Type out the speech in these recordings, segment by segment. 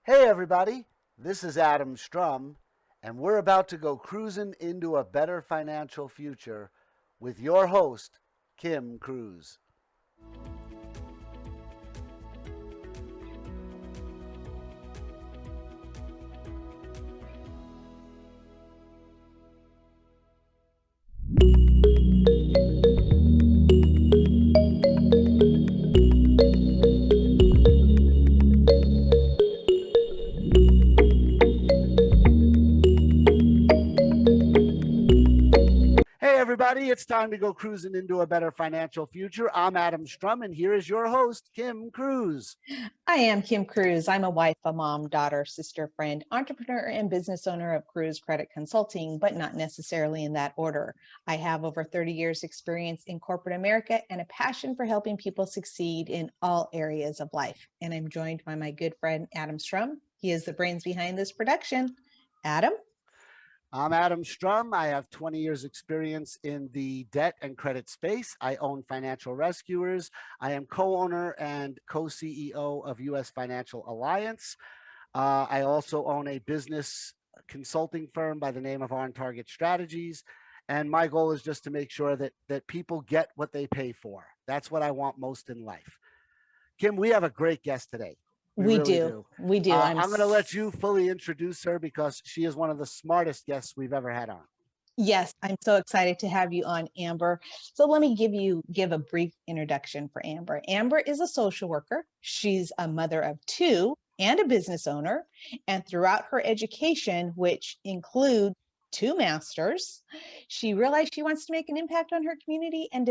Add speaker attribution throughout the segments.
Speaker 1: Hey everybody, this is Adam Strum, and we're about to go cruising into a better financial future with your host, Kim Cruz. Hey everybody, it's time to go cruising into a better financial future. I'm Adam Strum, and here is your host, Kim Cruz.
Speaker 2: I am Kim Cruz. I'm a wife, a mom, daughter, sister, friend, entrepreneur, and business owner of Cruz Credit Consulting, but not necessarily in that order. I have over 30 years experience in corporate America and a passion for helping people succeed in all areas of life. And I'm joined by my good friend, Adam Strum. He is the brains behind this production. Adam?
Speaker 1: I'm Adam Strum. I have 20 years experience in the debt and credit space. I own Financial Rescuers. I am co-owner and co-CEO of US Financial Alliance. I also own a business consulting firm by the name of On Target Strategies. And my goal is just to make sure that people get what they pay for. That's what I want most in life. Kim, we have a great guest today. We
Speaker 2: We
Speaker 1: really
Speaker 2: do.
Speaker 1: do.
Speaker 2: We do.
Speaker 1: I'm going to let you fully introduce her because she is one of the smartest guests we've ever had on.
Speaker 2: Yes, I'm so excited to have you on, Amber. So let me give a brief introduction for Amber. Amber is a social worker. She's a mother of two and a business owner. And throughout her education, which include two masters, she realized she wants to make an impact on her community and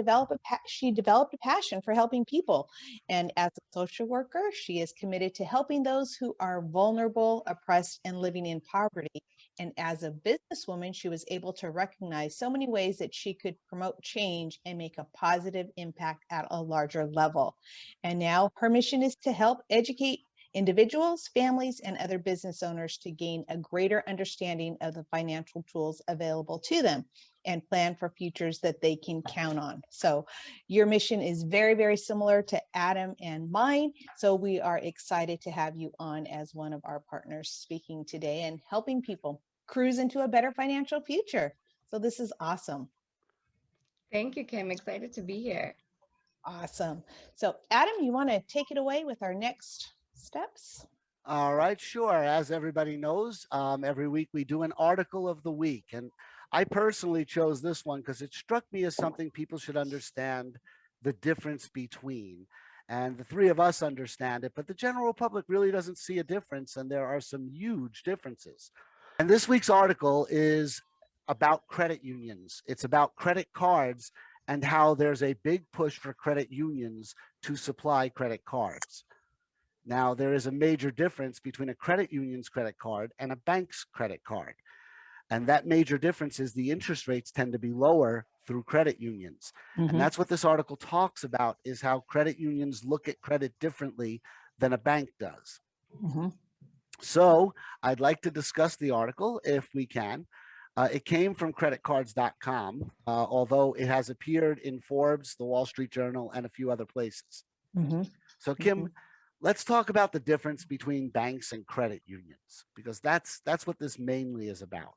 Speaker 2: she developed a passion for helping people. And as a social worker, she is committed to helping those who are vulnerable, oppressed, and living in poverty. And as a businesswoman, she was able to recognize so many ways that she could promote change and make a positive impact at a larger level. And now her mission is to help educate individuals, families, and other business owners to gain a greater understanding of the financial tools available to them and plan for futures that they can count on. So your mission is very, very similar to Adam and mine. So we are excited to have you on as one of our partners speaking today and helping people cruise into a better financial future. So this is awesome.
Speaker 3: Thank you, Kim. Excited to be here.
Speaker 2: Awesome. So Adam, you want to take it away with our next steps?
Speaker 1: All right, sure. As everybody knows, every week we do an article of the week. And I personally chose this one because it struck me as something people should understand the difference between. And the three of us understand it, but the general public really doesn't see a difference. And there are some huge differences. And this week's article is about credit unions, it's about credit cards and how there's a big push for credit unions to supply credit cards. Now, there is a major difference between a credit union's credit card and a bank's credit card. And that major difference is the interest rates tend to be lower through credit unions. And that's what this article talks about, is how credit unions look at credit differently than a bank does.
Speaker 2: Mm-hmm.
Speaker 1: So I'd like to discuss the article if we can. It came from creditcards.com, although it has appeared in Forbes, the Wall Street Journal, and a few other places.
Speaker 2: Mm-hmm.
Speaker 1: So, Kim, let's talk about the difference between banks and credit unions, because that's what this mainly is about.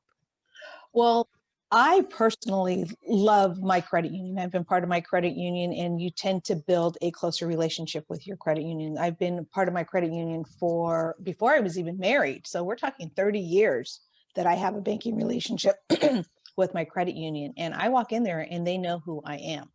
Speaker 2: Well, I personally love my credit union. I've been part of my credit union, and you tend to build a closer relationship with your credit union. I've been part of my credit union for before I was even married. So we're talking 30 years that I have a banking relationship with my credit union. And I walk in there and they know who I am.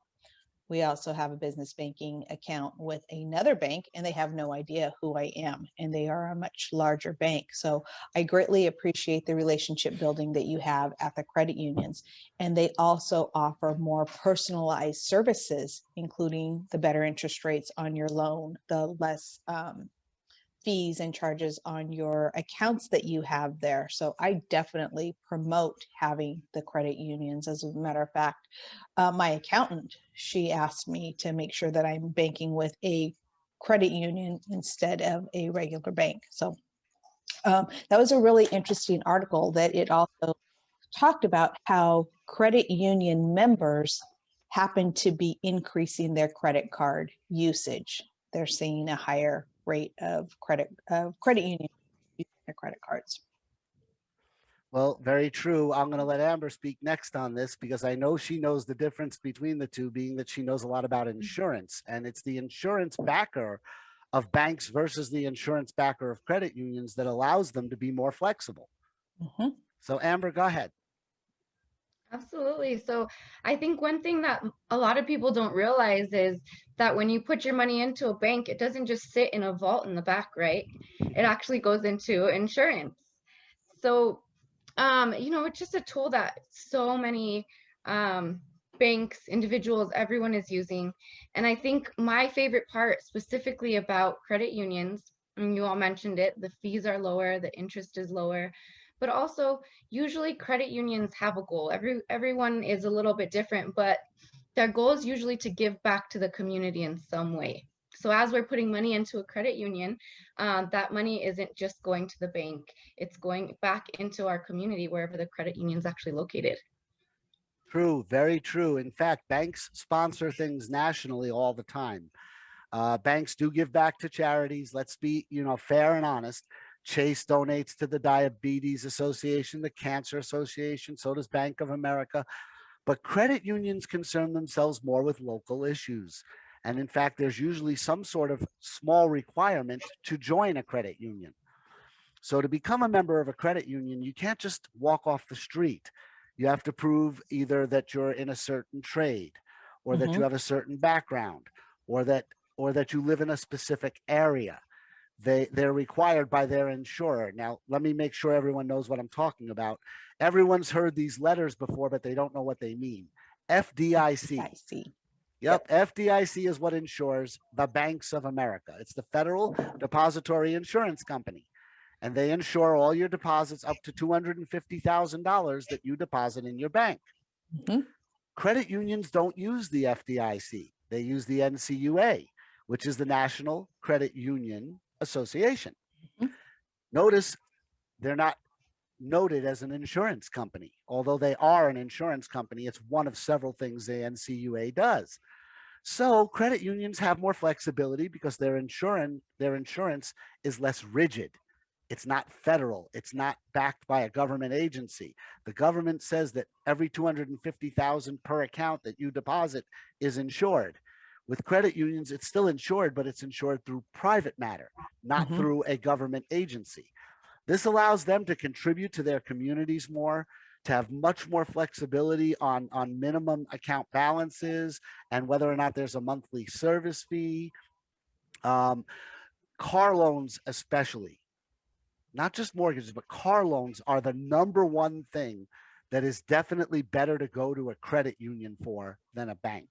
Speaker 2: We also have a business banking account with another bank, and they have no idea who I am, and they are a much larger bank. So I greatly appreciate the relationship building that you have at the credit unions. And they also offer more personalized services, including the better interest rates on your loan, the less fees and charges on your accounts that you have there. So I definitely promote having the credit unions. As a matter of fact, my accountant, she asked me to make sure that I'm banking with a credit union instead of a regular bank. So that was a really interesting article that it also talked about how credit union members happen to be increasing their credit card usage. They're seeing a higher rate of credit union their credit cards.
Speaker 1: Well, very true. I'm going to let Amber speak next on this because I know she knows the difference between the two, being that she knows a lot about insurance. And it's the insurance backer of banks versus the insurance backer of credit unions that allows them to be more flexible.
Speaker 2: Mhm.
Speaker 1: So, Amber, go ahead.
Speaker 3: Absolutely. So I think one thing that a lot of people don't realize is that when you put your money into a bank, it doesn't just sit in a vault in the back, right? It actually goes into insurance. So, it's just a tool that so many banks, individuals, everyone is using. And I think my favorite part specifically about credit unions, and you all mentioned it, the fees are lower, the interest is lower, but also usually credit unions have a goal. Everyone is a little bit different, but their goal is usually to give back to the community in some way. So as we're putting money into a credit union, that money isn't just going to the bank. It's going back into our community, wherever the credit union is actually located.
Speaker 1: True, very true. In fact, banks sponsor things nationally all the time. Banks do give back to charities. Let's be, fair and honest. Chase donates to the Diabetes Association, the Cancer Association. So does Bank of America. But credit unions concern themselves more with local issues. And in fact, there's usually some sort of small requirement to join a credit union. So to become a member of a credit union, you can't just walk off the street. You have to prove either that you're in a certain trade or that you
Speaker 2: Mhm.
Speaker 1: have a certain background or that you live in a specific area. They're required by their insurer. Now, let me make sure everyone knows what I'm talking about. Everyone's heard these letters before, but they don't know what they mean. FDIC.
Speaker 2: I see.
Speaker 1: Yep, FDIC is what insures the banks of America. It's the Federal Depository Insurance Company, and they insure all your deposits up to $250,000 that you deposit in your bank.
Speaker 2: Mhm.
Speaker 1: Credit unions don't use the FDIC. They use the NCUA, which is the National Credit Union Association.
Speaker 2: Mhm.
Speaker 1: Notice they're not noted as an insurance company. Although they are an insurance company, it's one of several things the NCUA does. So credit unions have more flexibility because their insurance is less rigid. It's not federal. It's not backed by a government agency. The government says that every 250,000 per account that you deposit is insured. With credit unions, it's still insured, but it's insured through private matter, not
Speaker 2: Mhm.
Speaker 1: through a government agency. This allows them to contribute to their communities more, to have much more flexibility on minimum account balances and whether or not there's a monthly service fee. Um, Car loans, especially, not just mortgages, but car loans are the number one thing that is definitely better to go to a credit union for than a bank.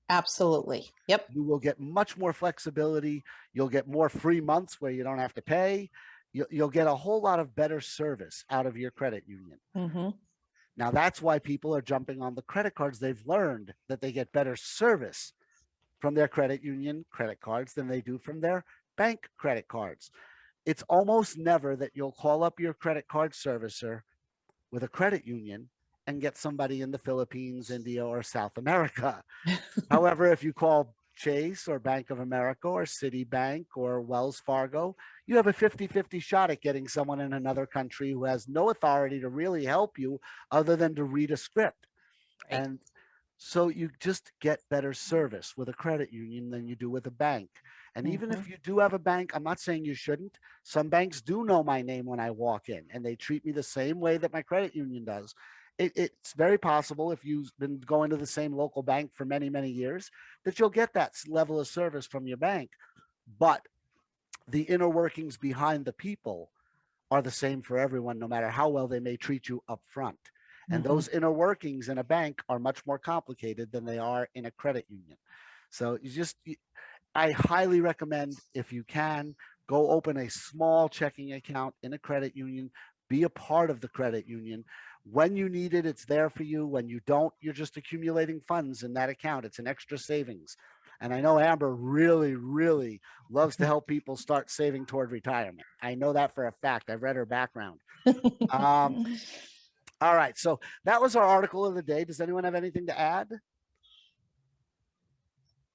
Speaker 2: Absolutely. Yep.
Speaker 1: You will get much more flexibility. You'll get more free months where you don't have to pay. You'll get a whole lot of better service out of your credit union.
Speaker 2: Mhm.
Speaker 1: Now, that's why people are jumping on the credit cards. They've learned that they get better service from their credit union credit cards than they do from their bank credit cards. It's almost never that you'll call up your credit card servicer with a credit union and get somebody in the Philippines, India, or South America. However, if you call Chase or Bank of America or Citibank or Wells Fargo, you have a 50-50 shot at getting someone in another country who has no authority to really help you other than to read a script.
Speaker 2: Right.
Speaker 1: And so you just get better service with a credit union than you do with a bank. And even if
Speaker 2: Mhm.
Speaker 1: you do have a bank, I'm not saying you shouldn't. Some banks do know my name when I walk in and they treat me the same way that my credit union does. It's very possible if you've been going to the same local bank for many, many years that you'll get that level of service from your bank. But the inner workings behind the people are the same for everyone, no matter how well they may treat you up front. And
Speaker 2: Mhm.
Speaker 1: those inner workings in a bank are much more complicated than they are in a credit union. So I highly recommend, if you can, go open a small checking account in a credit union, be a part of the credit union. When you need it, it's there for you. When you don't, you're just accumulating funds in that account. It's an extra savings. And I know Amber really, really loves to help people start saving toward retirement. I know that for a fact. I've read her background. Um, all right. So that was our article of the day. Does anyone have anything to add?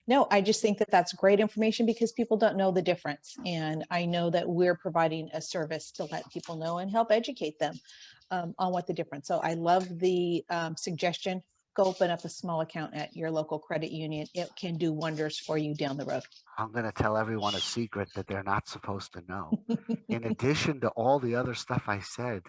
Speaker 2: No, I just think that that's great information because people don't know the difference. And I know that we're providing a service to let people know and help educate them on what the difference. So I love the suggestion. Go open up a small account at your local credit union. It can do wonders for you down the road.
Speaker 1: I'm going to tell everyone a secret that they're not supposed to know. In addition to all the other stuff I said,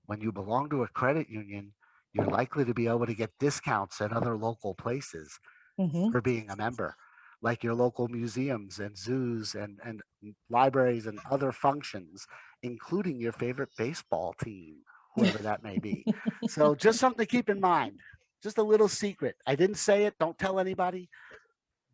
Speaker 1: when you belong to a credit union, you're likely to be able to get discounts at other local places
Speaker 2: Mhm.
Speaker 1: for being a member, like your local museums and zoos and libraries and other functions, including your favorite baseball team, whoever that may be. So just something to keep in mind. Just a little secret. I didn't say it. Don't tell anybody.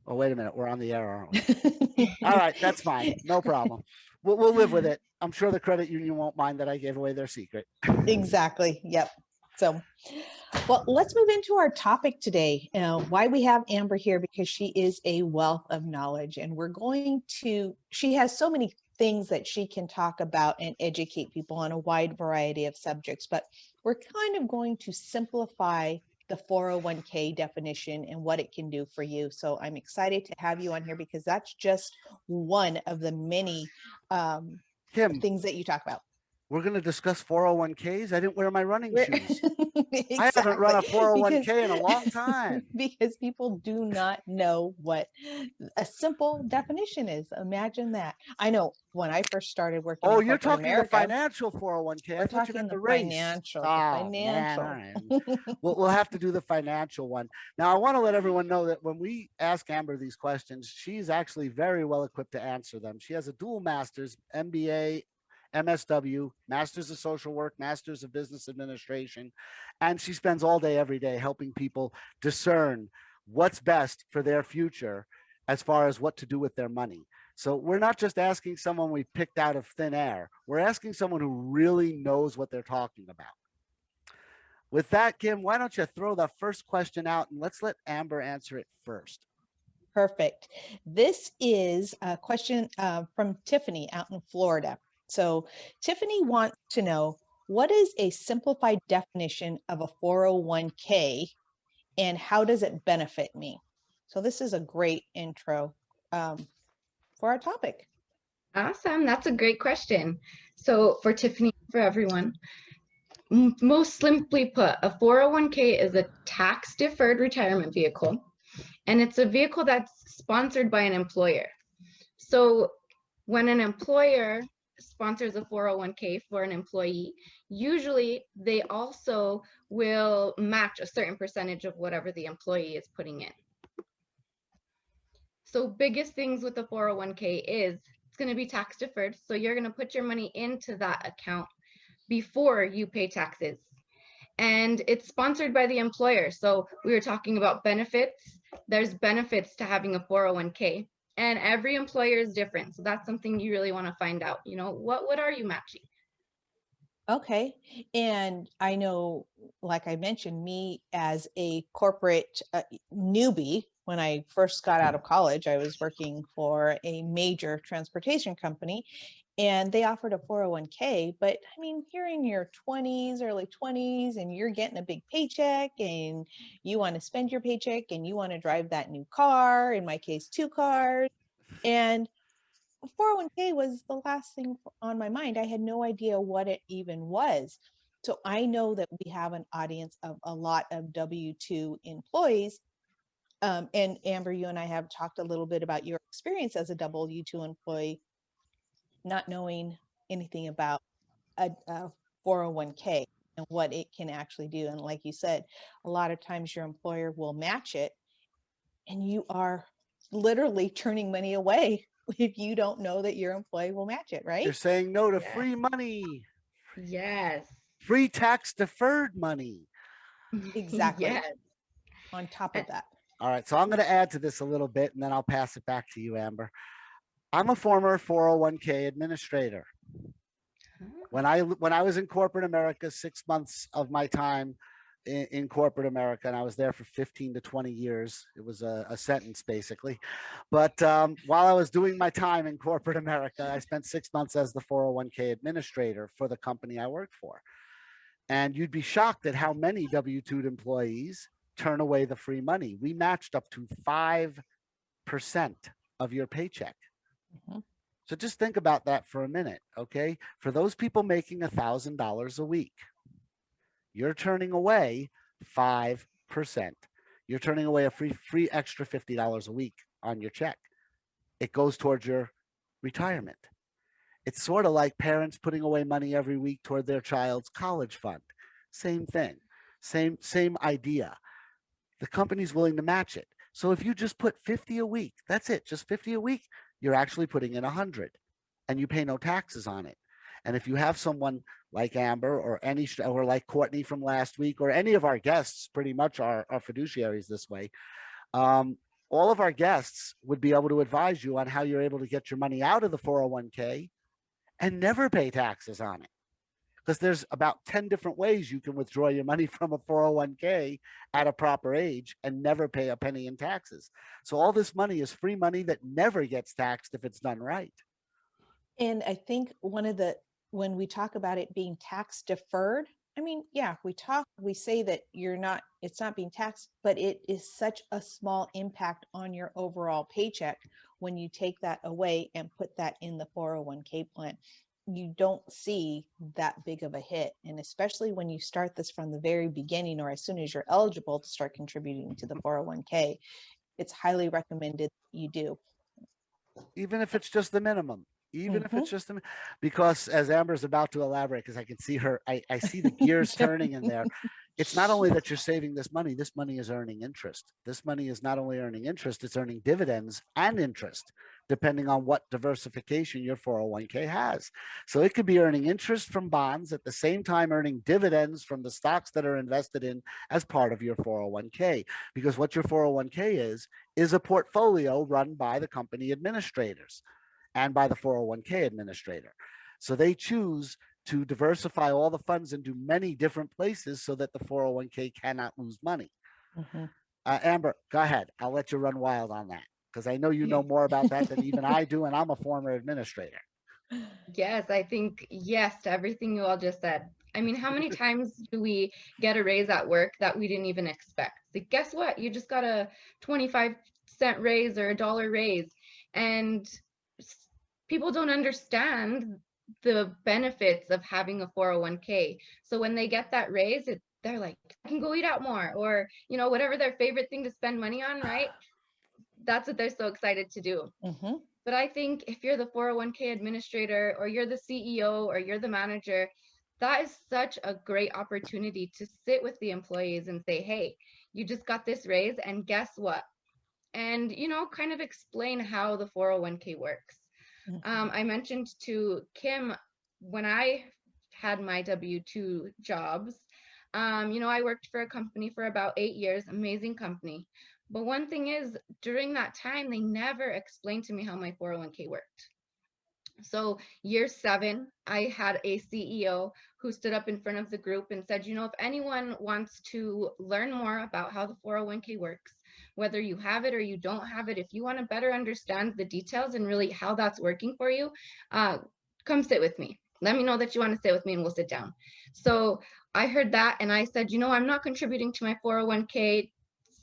Speaker 1: Oh, wait a minute. We're on the air, aren't we? All right. That's fine. No problem. We'll live with it. I'm sure the credit union won't mind that I gave away their secret.
Speaker 2: Exactly. Yep. So, well, let's move into our topic today. Why we have Amber here, because she is a wealth of knowledge, and she has so many things that she can talk about and educate people on a wide variety of subjects, but we're kind of going to simplify the 401k definition and what it can do for you. So I'm excited to have you on here because that's just one of the many
Speaker 1: Kim,
Speaker 2: things that you talk about.
Speaker 1: we're going to discuss 401k's. I didn't wear my running shoes. I haven't run
Speaker 2: Exactly.
Speaker 1: a
Speaker 2: Because
Speaker 1: 401k in a long time.
Speaker 2: because people do not know what a simple definition is. Imagine that. I know when I first started working
Speaker 1: Oh,
Speaker 2: in
Speaker 1: you're
Speaker 2: corporate
Speaker 1: talking the
Speaker 2: America,
Speaker 1: financial 401k. I
Speaker 2: we're
Speaker 1: thought you meant
Speaker 2: talking
Speaker 1: the
Speaker 2: the
Speaker 1: race.
Speaker 2: financial, the
Speaker 1: Oh, man. All
Speaker 2: financial.
Speaker 1: right. We'll have to do the financial one. Now, I want to let everyone know that when we ask Amber these questions, she's actually very well equipped to answer them. She has a dual master's, MBA, MSW, Masters of Social Work, Masters of Business Administration, and she spends all day, every day helping people discern what's best for their future as far as what to do with their money. So we're not just asking someone we picked out of thin air. We're asking someone who really knows what they're talking about. With that, Kim, why don't you throw the first question out and let's let Amber answer it first.
Speaker 2: Perfect. This is a question from Tiffany out in Florida. So Tiffany wants to know, what is a simplified definition of a 401k and how does it benefit me? So this is a great intro for our topic.
Speaker 3: Awesome. That's a great question. So for Tiffany, for everyone, most simply put, a 401k is a tax deferred retirement vehicle, and it's a vehicle that's sponsored by an employer. So when an employer sponsors a 401k for an employee, usually they also will match a certain percentage of whatever the employee is putting in. So biggest things with the 401k is it's going to be tax deferred. So you're going to put your money into that account before you pay taxes. And it's sponsored by the employer. So we were talking about benefits. There's benefits to having a 401k, and every employer is different. So that's something you really want to find out. You know, what are you matching?
Speaker 2: Okay. And I know, like I mentioned, me as a corporate newbie, when I first got out of college, I was working for a major transportation company and they offered a 401k. But I mean, you're in your 20s, early 20s, and you're getting a big paycheck and you want to spend your paycheck and you want to drive that new car, in my case, two cars. And 401k was the last thing on my mind. I had no idea what it even was. So I know that we have an audience of a lot of W-2 employees. And Amber, you and I have talked a little bit about your experience as a W-2 employee, not knowing anything about a 401k and what it can actually do. And like you said, a lot of times your employer will match it and you are literally turning money away if you don't know that your employee will match it, right?
Speaker 1: You're saying no to
Speaker 3: Yes.
Speaker 1: free money,
Speaker 3: Yes.
Speaker 1: free tax deferred money.
Speaker 2: Exactly.
Speaker 3: Yes.
Speaker 2: On top of that.
Speaker 1: All right, so I'm going to add to this a little bit and then I'll pass it back to you, Amber. I'm a former 401k administrator. When I was in corporate America, 6 months of my time in corporate America, and I was there for 15 to 20 years. It was a sentence basically. But while I was doing my time in corporate America, I spent 6 months as the 401k administrator for the company I worked for. And you'd be shocked at how many W-2 employees turn away the free money. We matched up to of your paycheck.
Speaker 2: Mhm.
Speaker 1: So just think about that for a minute, okay? For those people making $1,000 a week, you're turning away 5%. You're turning away a free extra $50 a week on your check. It goes towards your retirement. It's sort of like parents putting away money every week toward their child's college fund. Same thing. Same idea. The company's willing to match it. So if you just put 50 a week, that's it, just 50 a week, you're actually putting in 100 and you pay no taxes on it. And if you have someone like Amber or like Courtney from last week or any of our guests, pretty much our fiduciaries this way, um, all of our guests would be able to advise you on how you're able to get your money out of the 401k and never pay taxes on it. Because there's about 10 different ways you can withdraw your money from a 401k at a proper age and never pay a penny in taxes. So all this money is free money that never gets taxed if it's done right.
Speaker 2: And I think when we talk about it being tax deferred, I mean, yeah, we say that it's not being taxed, but it is such a small impact on your overall paycheck when you take that away and put that in the 401k plan. You don't see that big of a hit. And especially when you start this from the very beginning or as soon as you're eligible to start contributing to the 401k, it's highly recommended you do.
Speaker 1: Even if it's just the minimum, even if
Speaker 2: Mhm.
Speaker 1: it's just the, because as Amber's about to elaborate, because I can see her, I see the gears turning in there. It's not only that you're saving this money is earning interest. This money is not only earning interest, it's earning dividends and interest, depending on what diversification your 401k has. So it could be earning interest from bonds at the same time earning dividends from the stocks that are invested in as part of your 401k. Because what your 401k is a portfolio run by the company administrators and by the 401k administrator. So they choose to diversify all the funds into many different places so that the 401k cannot lose money.
Speaker 2: Mhm.
Speaker 1: Amber, go ahead. I'll let you run wild on that because I know you know more about that than even I do, and I'm a former administrator.
Speaker 3: Yes, I think yes to everything you all just said. I mean, how many times do we get a raise at work that we didn't even expect? Like, guess what? You just got a 25-cent raise or a dollar raise. And people don't understand the benefits of having a 401k. So when they get that raise, they're like, I can go eat out more, or, whatever their favorite thing to spend money on, right? That's what they're so excited to do.
Speaker 2: Mhm.
Speaker 3: But I think if you're the 401k administrator or you're the CEO or you're the manager, that is such a great opportunity to sit with the employees and say, hey, you just got this raise and guess what? And, kind of explain how the 401k works.
Speaker 2: Mhm.
Speaker 3: I mentioned to Kim when I had my W-2 jobs, I worked for a company for about 8 years, amazing company. But one thing is, during that time, they never explained to me how my 401k worked. So, year 7, I had a CEO who stood up in front of the group and said, if anyone wants to learn more about how the 401k works, whether you have it or you don't have it, if you want to better understand the details and really how that's working for you, come sit with me. Let me know that you want to sit with me and we'll sit down. So, I heard that and I said, I'm not contributing to my 401k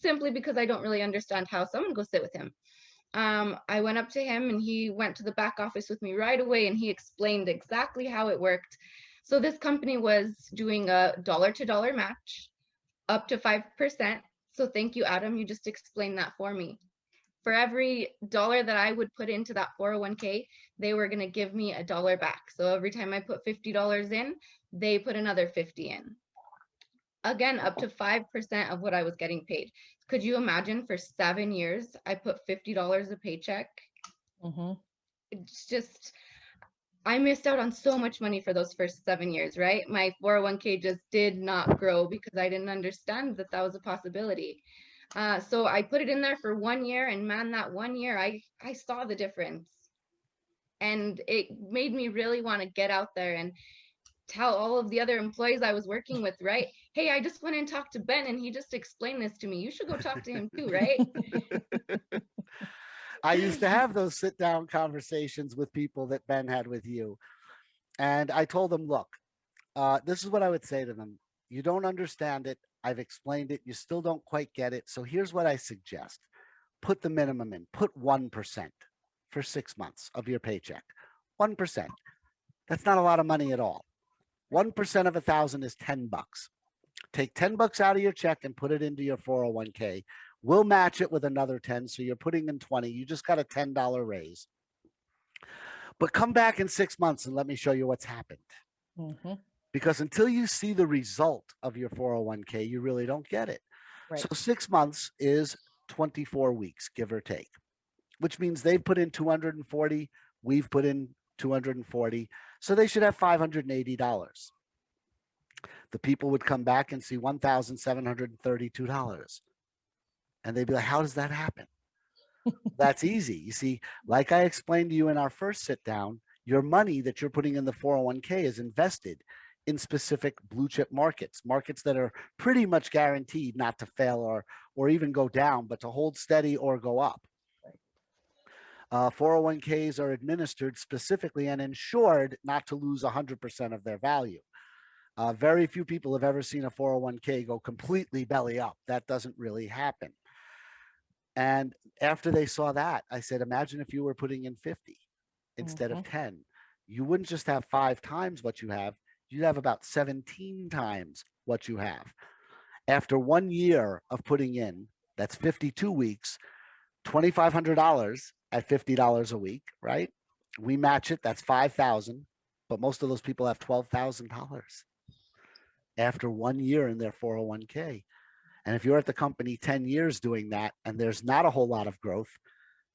Speaker 3: simply because I don't really understand how. So, I'm going to go sit with him. I went up to him and he went to the back office with me right away and he explained exactly how it worked. So this company was doing a dollar to dollar match up to 5%. So thank you, Adam. You just explained that for me. For every dollar that I would put into that 401k, they were going to give me a dollar back. So every time I put $50 in, they put another 50 in. Again, up to 5% of what I was getting paid. Could you imagine for 7 years, I put $50 a paycheck?
Speaker 2: Mhm.
Speaker 3: It's just, I missed out on so much money for those first 7 years, right? My 401k just did not grow because I didn't understand that that was a possibility. So I put it in there for 1 year, and man, that 1 year, I saw the difference. And it made me really want to get out there and tell all of the other employees I was working with, right? Hey, I just went and talked to Ben and he just explained this to me. You should go talk to him too, right?
Speaker 1: I used to have those sit down conversations with people that Ben had with you. And I told them, look, this is what I would say to them. You don't understand it. I've explained it. You still don't quite get it. So here's what I suggest. put the minimum in, put 1% for 6 months of your paycheck. 1%. That's not a lot of money at all. 1% of 1,000 is $10. Take $10 out of your check and put it into your 401k. We'll match it with another 10. So you're putting in 20. You just got a $10 raise. But come back in 6 months and let me show you what's happened.
Speaker 2: Mhm.
Speaker 1: Because until you see the result of your 401k, you really don't get it.
Speaker 2: Right.
Speaker 1: So 6 months is 24 weeks, give or take, which means they've put in 240, we've put in 240. So they should have $580. The people would come back and see $1,732. And they'd be like, how does that happen? That's easy. You see, like I explained to you in our first sit down, your money that you're putting in the 401k is invested in specific blue chip markets, markets that are pretty much guaranteed not to fail or even go down, but to hold steady or go up. 401ks are administered specifically and insured not to lose 100% of their value. Very few people have ever seen a 401k go completely belly up. That doesn't really happen. And after they saw that, I said, imagine if you were putting in 50 instead of 10. You wouldn't just have 5 times what you have, you'd have about 17 times what you have. After 1 year of putting in, that's 52 weeks, $2,500 at $50 a week, right? We match it, that's 5,000, but most of those people have $12,000 after 1 year in their 401k. And if you're at the company 10 years doing that and there's not a whole lot of growth,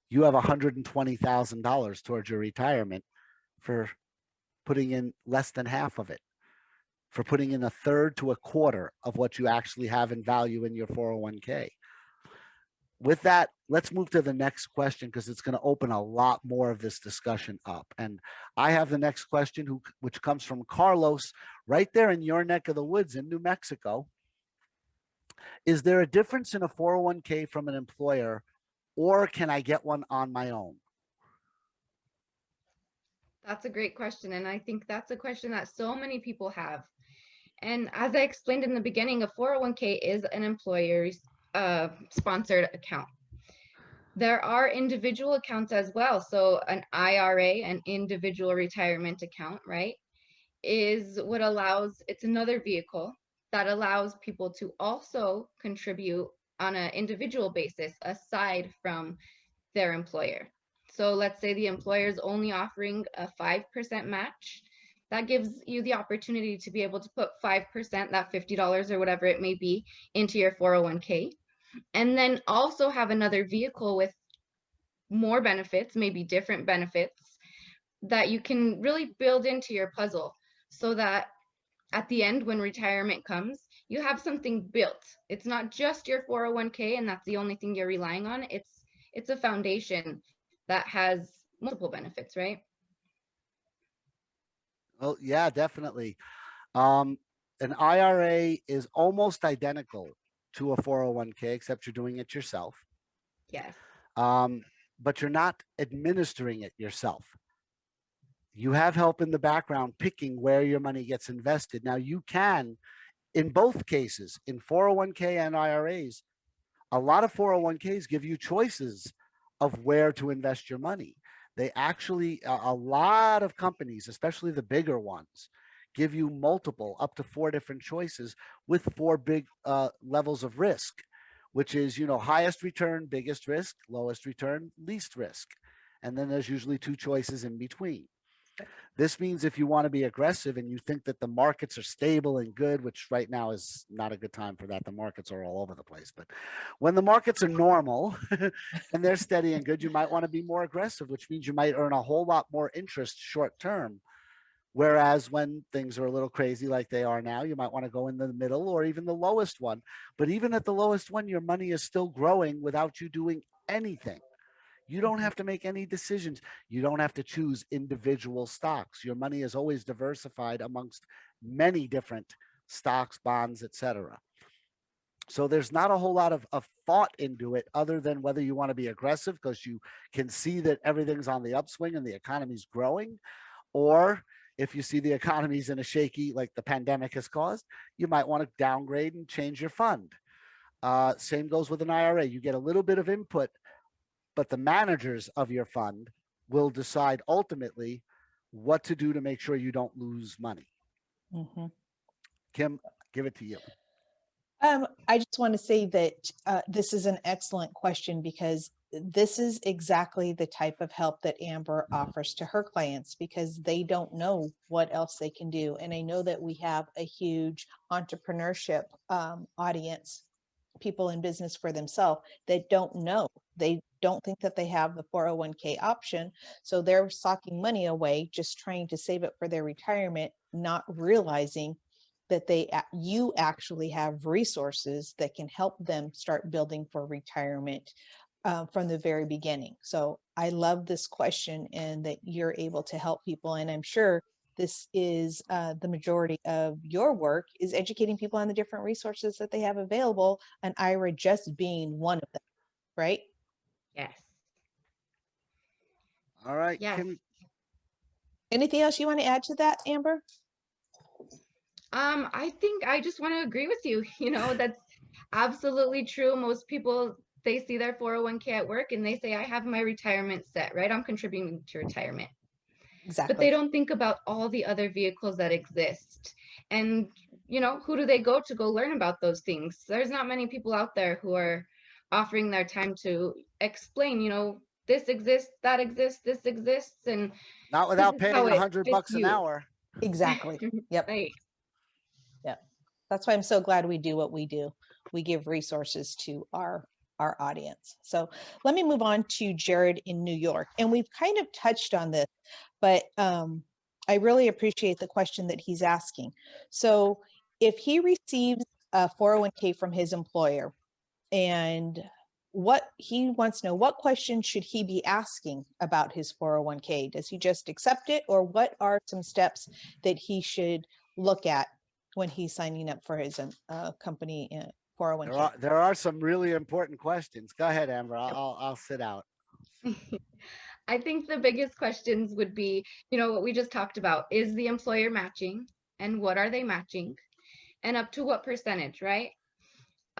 Speaker 1: you have $120,000 towards your retirement for putting in less than half of it, for putting in a third to a quarter of what you actually have in value in your 401k. With that, let's move to the next question because it's going to open a lot more of this discussion up. And I have the next question, which comes from Carlos, right there in your neck of the woods in New Mexico. Is there a difference in a 401k from an employer, or can I get one on my own?
Speaker 3: That's a great question. And I think that's a question that so many people have. And as I explained in the beginning, a 401k is an employer's sponsored account. There are individual accounts as well. So an IRA, an individual retirement account, right, is what allows, it's another vehicle that allows people to also contribute on an individual basis aside from their employer. So let's say the employer is only offering a 5% match. That gives you the opportunity to be able to put 5%, that $50 or whatever it may be, into your 401k. And then also have another vehicle with more benefits, maybe different benefits, that you can really build into your puzzle so that at the end, when retirement comes, you have something built. It's not just your 401k and that's the only thing you're relying on. It's a foundation that has multiple benefits, right?
Speaker 1: Well, yeah, definitely. An IRA is almost identical to a 401k, except you're doing it yourself.
Speaker 3: Yes.
Speaker 1: But you're not administering it yourself. You have help in the background picking where your money gets invested. Now, you can, in both cases, in 401k and IRAs, a lot of 401ks give you choices of where to invest your money. They actually, a lot of companies, especially the bigger ones, give you multiple, up to 4 different choices with 4 big levels of risk, which is, highest return, biggest risk, lowest return, least risk. And then there's usually 2 choices in between. This means if you want to be aggressive and you think that the markets are stable and good, which right now is not a good time for that. The markets are all over the place. But when the markets are normal and they're steady and good, you might want to be more aggressive, which means you might earn a whole lot more interest short term. Whereas when things are a little crazy like they are now, you might want to go in the middle or even the lowest one. But even at the lowest one, your money is still growing without you doing anything. You don't have to make any decisions. You don't have to choose individual stocks. Your money is always diversified amongst many different stocks, bonds, etc. So there's not a whole lot of thought into it other than whether you want to be aggressive because you can see that everything's on the upswing and the economy's growing, or if you see the economy's in a shaky, like the pandemic has caused, you might want to downgrade and change your fund. Same goes with an IRA. You get a little bit of input but the managers of your fund will decide ultimately what to do to make sure you don't lose money.
Speaker 2: Mhm.
Speaker 1: Kim, give it to you.
Speaker 2: I just want to say that this is an excellent question because this is exactly the type of help that Amber offers to her clients because they don't know what else they can do. And I know that we have a huge entrepreneurship audience, people in business for themselves that don't know. They don't think that they have the 401k option. So they're socking money away, just trying to save it for their retirement, not realizing that you actually have resources that can help them start building for retirement from the very beginning. So I love this question and that you're able to help people. And I'm sure this is the majority of your work is educating people on the different resources that they have available, and IRA just being one of them, right?
Speaker 3: Yes.
Speaker 1: All right,
Speaker 3: Yes.
Speaker 1: Kim.
Speaker 2: Anything else you want to add to that, Amber?
Speaker 3: I think I just want to agree with you. That's absolutely true. Most people, they see their 401k at work and they say, I have my retirement set, right? I'm contributing to retirement. But they
Speaker 2: Exactly.
Speaker 3: don't think about all the other vehicles that exist. And, who do they go to go learn about those things? There's not many people out there who are offering their time to explain, this exists, that exists, this exists, and
Speaker 1: Not
Speaker 3: this
Speaker 1: without
Speaker 3: is how
Speaker 1: paying
Speaker 3: it fits
Speaker 1: $100 an
Speaker 3: you.
Speaker 1: hour.
Speaker 2: Exactly. Yep.
Speaker 3: Right.
Speaker 2: Yep. That's why I'm so glad we do what we do. We give resources to our audience. So let me move on to Jared in New York. And we've kind of touched on this, but I really appreciate the question that he's asking. So if he receives a 401k from his employer, and what he wants to know, what questions should he be asking about his 401k? Does he just accept it, or what are some steps that he should look at when he's signing up for his company 401k?
Speaker 1: There are some really important questions. Go ahead, Amber. I'll sit out.
Speaker 3: I think the biggest questions would be, what we just talked about. Is the employer matching? And what are they matching? And up to what percentage, right?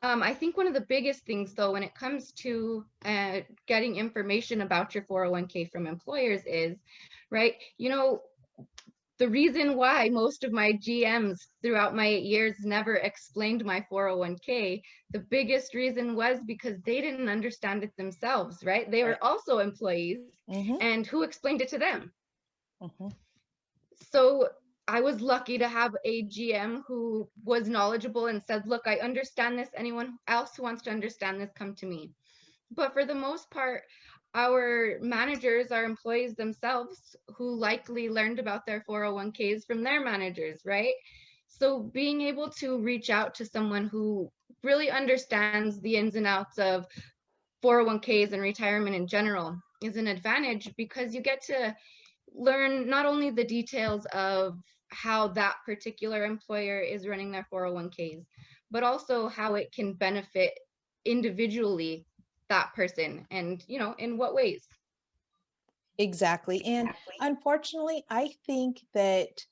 Speaker 3: I think one of the biggest things, though, when it comes to getting information about your 401k from employers is, right, the reason why most of my GMs throughout my 8 years never explained my 401k, the biggest reason was because they didn't understand it themselves, right? They were also employees,
Speaker 2: Mm-hmm.
Speaker 3: and who explained it to them?
Speaker 2: Mm-hmm.
Speaker 3: So I was lucky to have a GM who was knowledgeable and said, look, I understand this. Anyone else who wants to understand this, come to me. But for the most part, our managers are employees themselves who likely learned about their 401ks from their managers, right? So being able to reach out to someone who really understands the ins and outs of 401ks and retirement in general is an advantage because you get to learn not only the details of how that particular employer is running their 401ks, but also how it can benefit individually that person and, in what ways.
Speaker 2: Exactly. And unfortunately, I think that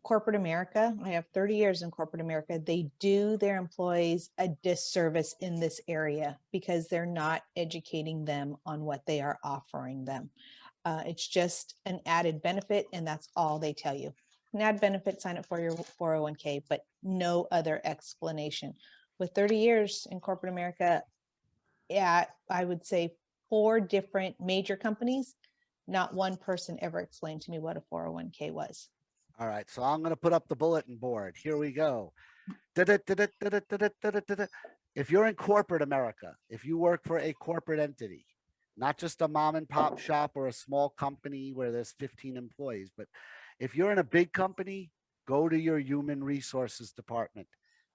Speaker 2: corporate America, I have 30 years in corporate America, they do their employees a disservice in this area because they're not educating them on what they are offering them. It's just an added benefit, and that's all they tell you. An added benefit, sign up for your 401k, but no other explanation. With 30 years in corporate America, yeah, I would say 4 different major companies, not one person ever explained to me what a 401k was.
Speaker 1: All right. So I'm going to put up the bulletin board. Here we go. If you're in corporate America, if you work for a corporate entity, not just a mom and pop shop or a small company where there's 15 employees, but if you're in a big company, go to your human resources department.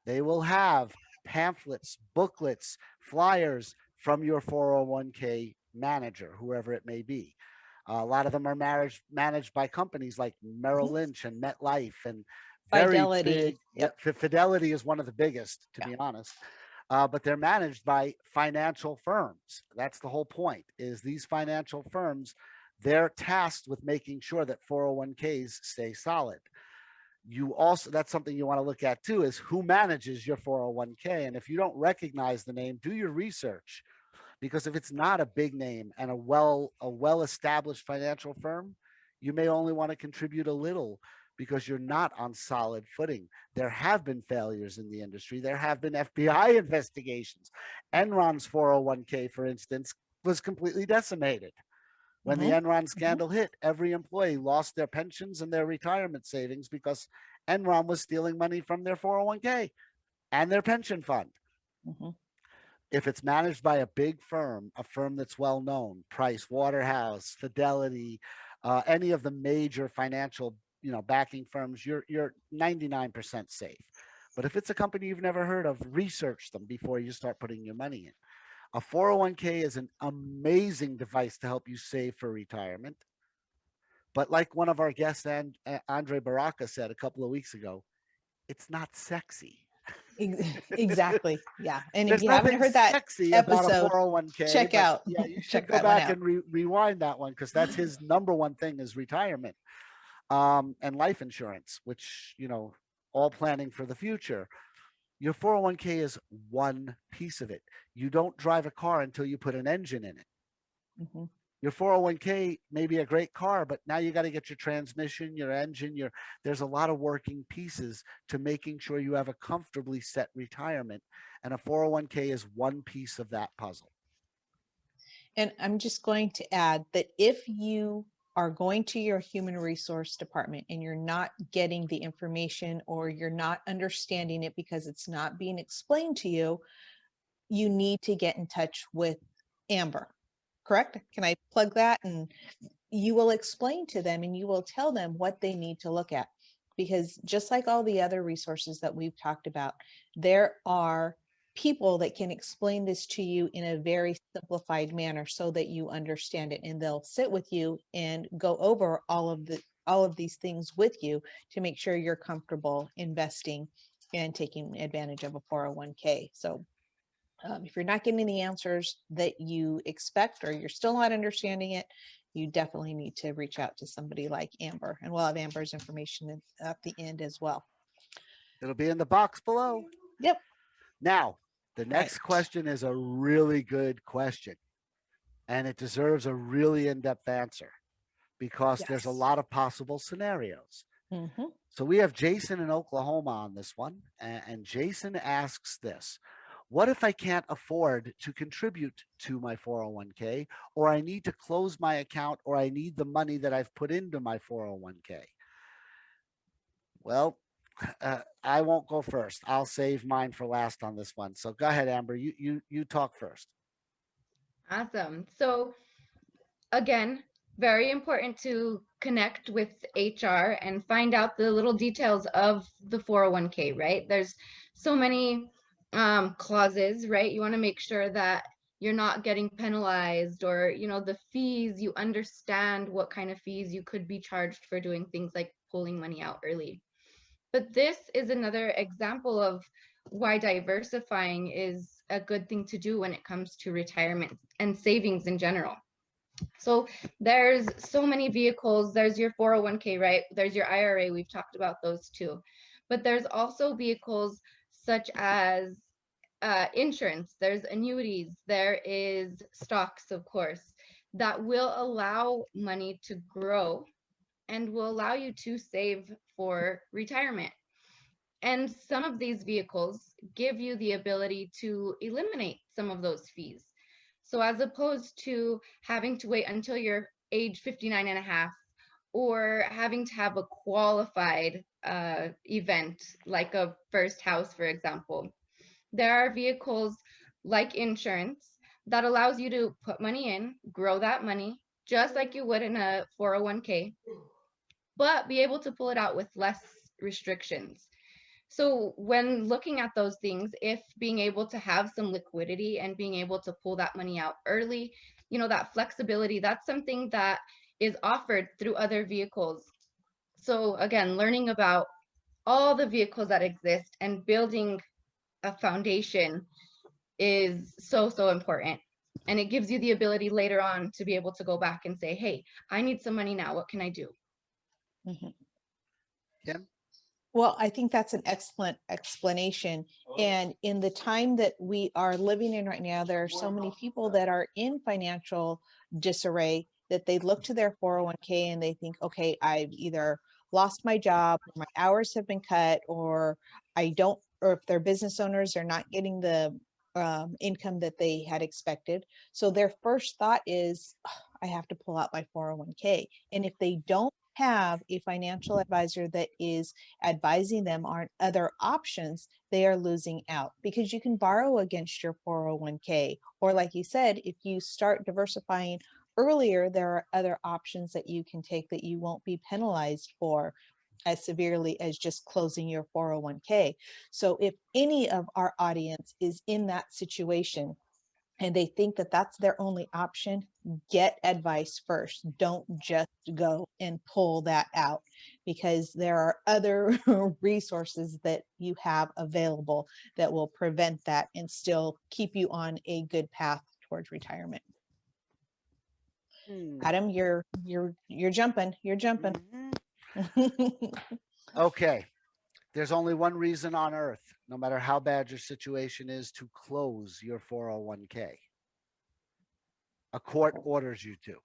Speaker 1: They will have pamphlets, booklets, flyers from your 401k manager, whoever it may be. A lot of them are managed by companies like Merrill
Speaker 2: Mhm.
Speaker 1: Lynch and MetLife and very
Speaker 2: Fidelity.
Speaker 1: big.
Speaker 2: Yep.
Speaker 1: Fidelity is one of the biggest, to
Speaker 2: Yeah.
Speaker 1: be honest. But they're managed by financial firms. That's the whole point. Is these financial firms, they're tasked with making sure that 401ks stay solid. You also, that's something you want to look at too, is who manages your 401k. And if you don't recognize the name, do your research, Because if it's not a big name and a well established financial firm, you may only want to contribute a little because you're not on solid footing. There have been failures in the industry. There have been FBI investigations. Enron's 401k, for instance, was completely decimated. When the
Speaker 2: Mhm,
Speaker 1: Enron
Speaker 2: mhm.
Speaker 1: scandal hit, every employee lost their pensions and their retirement savings because Enron was stealing money from their 401k and their pension fund.
Speaker 2: Mhm.
Speaker 1: If it's managed by a big firm, a firm that's well known, Price Waterhouse, Fidelity, any of the major financial, backing firms, you're 99% safe. But if it's a company you've never heard of, research them before you start putting your money in. A 401k is an amazing device to help you save for retirement. But like one of our guests, and Andre Baraka, said a couple of weeks ago, it's not sexy.
Speaker 2: Exactly. Yeah. And if
Speaker 1: There's
Speaker 2: you haven't
Speaker 1: nothing
Speaker 2: heard that
Speaker 1: sexy about a
Speaker 2: episode,
Speaker 1: 401k,
Speaker 2: check
Speaker 1: but
Speaker 2: out
Speaker 1: yeah, you should
Speaker 2: check
Speaker 1: go
Speaker 2: that one
Speaker 1: back
Speaker 2: out.
Speaker 1: and rewind that one because that's his number one thing is retirement, and life insurance, which, all planning for the future. Your 401k is one piece of it. You don't drive a car until you put an engine in it.
Speaker 2: Mhm.
Speaker 1: Your 401k may be a great car, but now you got to get your transmission, your engine, there's a lot of working pieces to making sure you have a comfortably set retirement. And a 401k is one piece of that puzzle.
Speaker 2: And I'm just going to add that if you are going to your human resource department and you're not getting the information or you're not understanding it because it's not being explained to you, you need to get in touch with Amber. Correct? Can I plug that? And you will explain to them and you will tell them what they need to look at. Because just like all the other resources that we've talked about, there are people that can explain this to you in a very simplified manner so that you understand it, and they'll sit with you and go over all of these things with you to make sure you're comfortable investing and taking advantage of a 401k. So if you're not getting the answers that you expect or you're still not understanding it, you definitely need to reach out to somebody like Amber. And we'll have Amber's information at the end as well.
Speaker 1: It'll be in the box below.
Speaker 2: Yep.
Speaker 1: Now, the
Speaker 2: All right.
Speaker 1: next question is a really good question, and it deserves a really in depth answer because there's a
Speaker 2: Yes.
Speaker 1: lot of possible scenarios.
Speaker 2: Mm-hmm.
Speaker 1: So we have Jason in Oklahoma on this one, and Jason asks this: what if I can't afford to contribute to my 401k, or I need to close my account, or I need the money that I've put into my 401k? Well, I won't go first. I'll save mine for last on this one. So go ahead, Amber. You talk first.
Speaker 3: Awesome. So again, very important to connect with HR and find out the little details of the 401k, right? There's so many clauses, right? You want to make sure that you're not getting penalized, or, the fees, you understand what kind of fees you could be charged for doing things like pulling money out early. But this is another example of why diversifying is a good thing to do when it comes to retirement and savings in general. So there's so many vehicles. There's your 401k, right? There's your IRA. We've talked about those too. But there's also vehicles such as insurance. There's annuities. There is stocks, of course, that will allow money to grow and will allow you to save for retirement. And some of these vehicles give you the ability to eliminate some of those fees. So as opposed to having to wait until you're age 59 and a half, or having to have a qualified event like a first house, for example, there are vehicles like insurance that allows you to put money in, grow that money, just like you would in a 401k, but be able to pull it out with less restrictions. So when looking at those things, if being able to have some liquidity and being able to pull that money out early, that flexibility, that's something that is offered through other vehicles. So again, learning about all the vehicles that exist and building a foundation is so, so important. And it gives you the ability later on to be able to go back and say, hey, I need some money now. What can I do?
Speaker 2: Mm-hmm.
Speaker 1: Kim?
Speaker 2: Well, I think that's an excellent explanation. And in the time that we are living in right now, there are so many people that are in financial disarray that they look to their 401k and they think, okay, I've either lost my job, or my hours have been cut, or I don't, or if they're business owners, they're not getting the income that they had expected. So their first thought is, "Ugh, I have to pull out my 401k." And if they don't have a financial advisor that is advising them on other options, they are losing out, because you can borrow against your 401k. Or, like you said, if you start diversifying earlier, there are other options that you can take that you won't be penalized for as severely as just closing your 401k. So, if any of our audience is in that situation, and they think that that's their only option, get advice first. Don't just go and pull that out, because there are other resources that you have available that will prevent that and still keep you on a good path towards retirement.
Speaker 1: Hmm.
Speaker 2: Adam, you're jumping. You're jumping.
Speaker 1: Mhm. Okay. There's only one reason on earth, no matter how bad your situation is, to close your 401k. A court orders you to.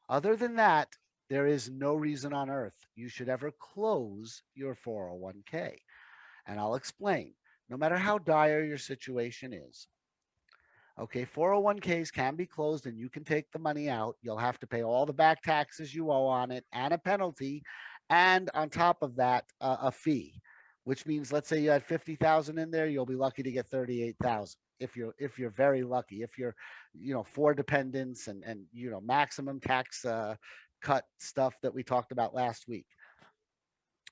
Speaker 1: Other than that, there is no reason on earth you should ever close your 401k. And I'll explain. No matter how dire your situation is, okay, 401ks can be closed and you can take the money out. You'll have to pay all the back taxes you owe on it and a penalty. And on top of that, a fee, which means, let's say you had 50,000 in there, you'll be lucky to get 38,000 if you're very lucky. If you're, four dependents and maximum tax cut stuff that we talked about last week,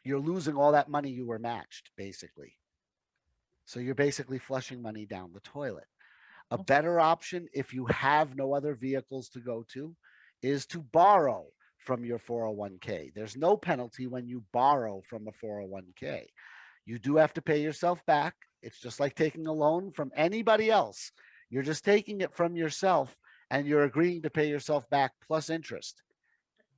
Speaker 1: you're losing all that money you were matched, basically. So you're basically flushing money down the toilet. A better option, if you have no other vehicles to go to, is to borrow from your 401k. There's no penalty when you borrow from a 401k. You do have to pay yourself back. It's just like taking a loan from anybody else. You're just taking it from yourself and you're agreeing to pay yourself back plus interest.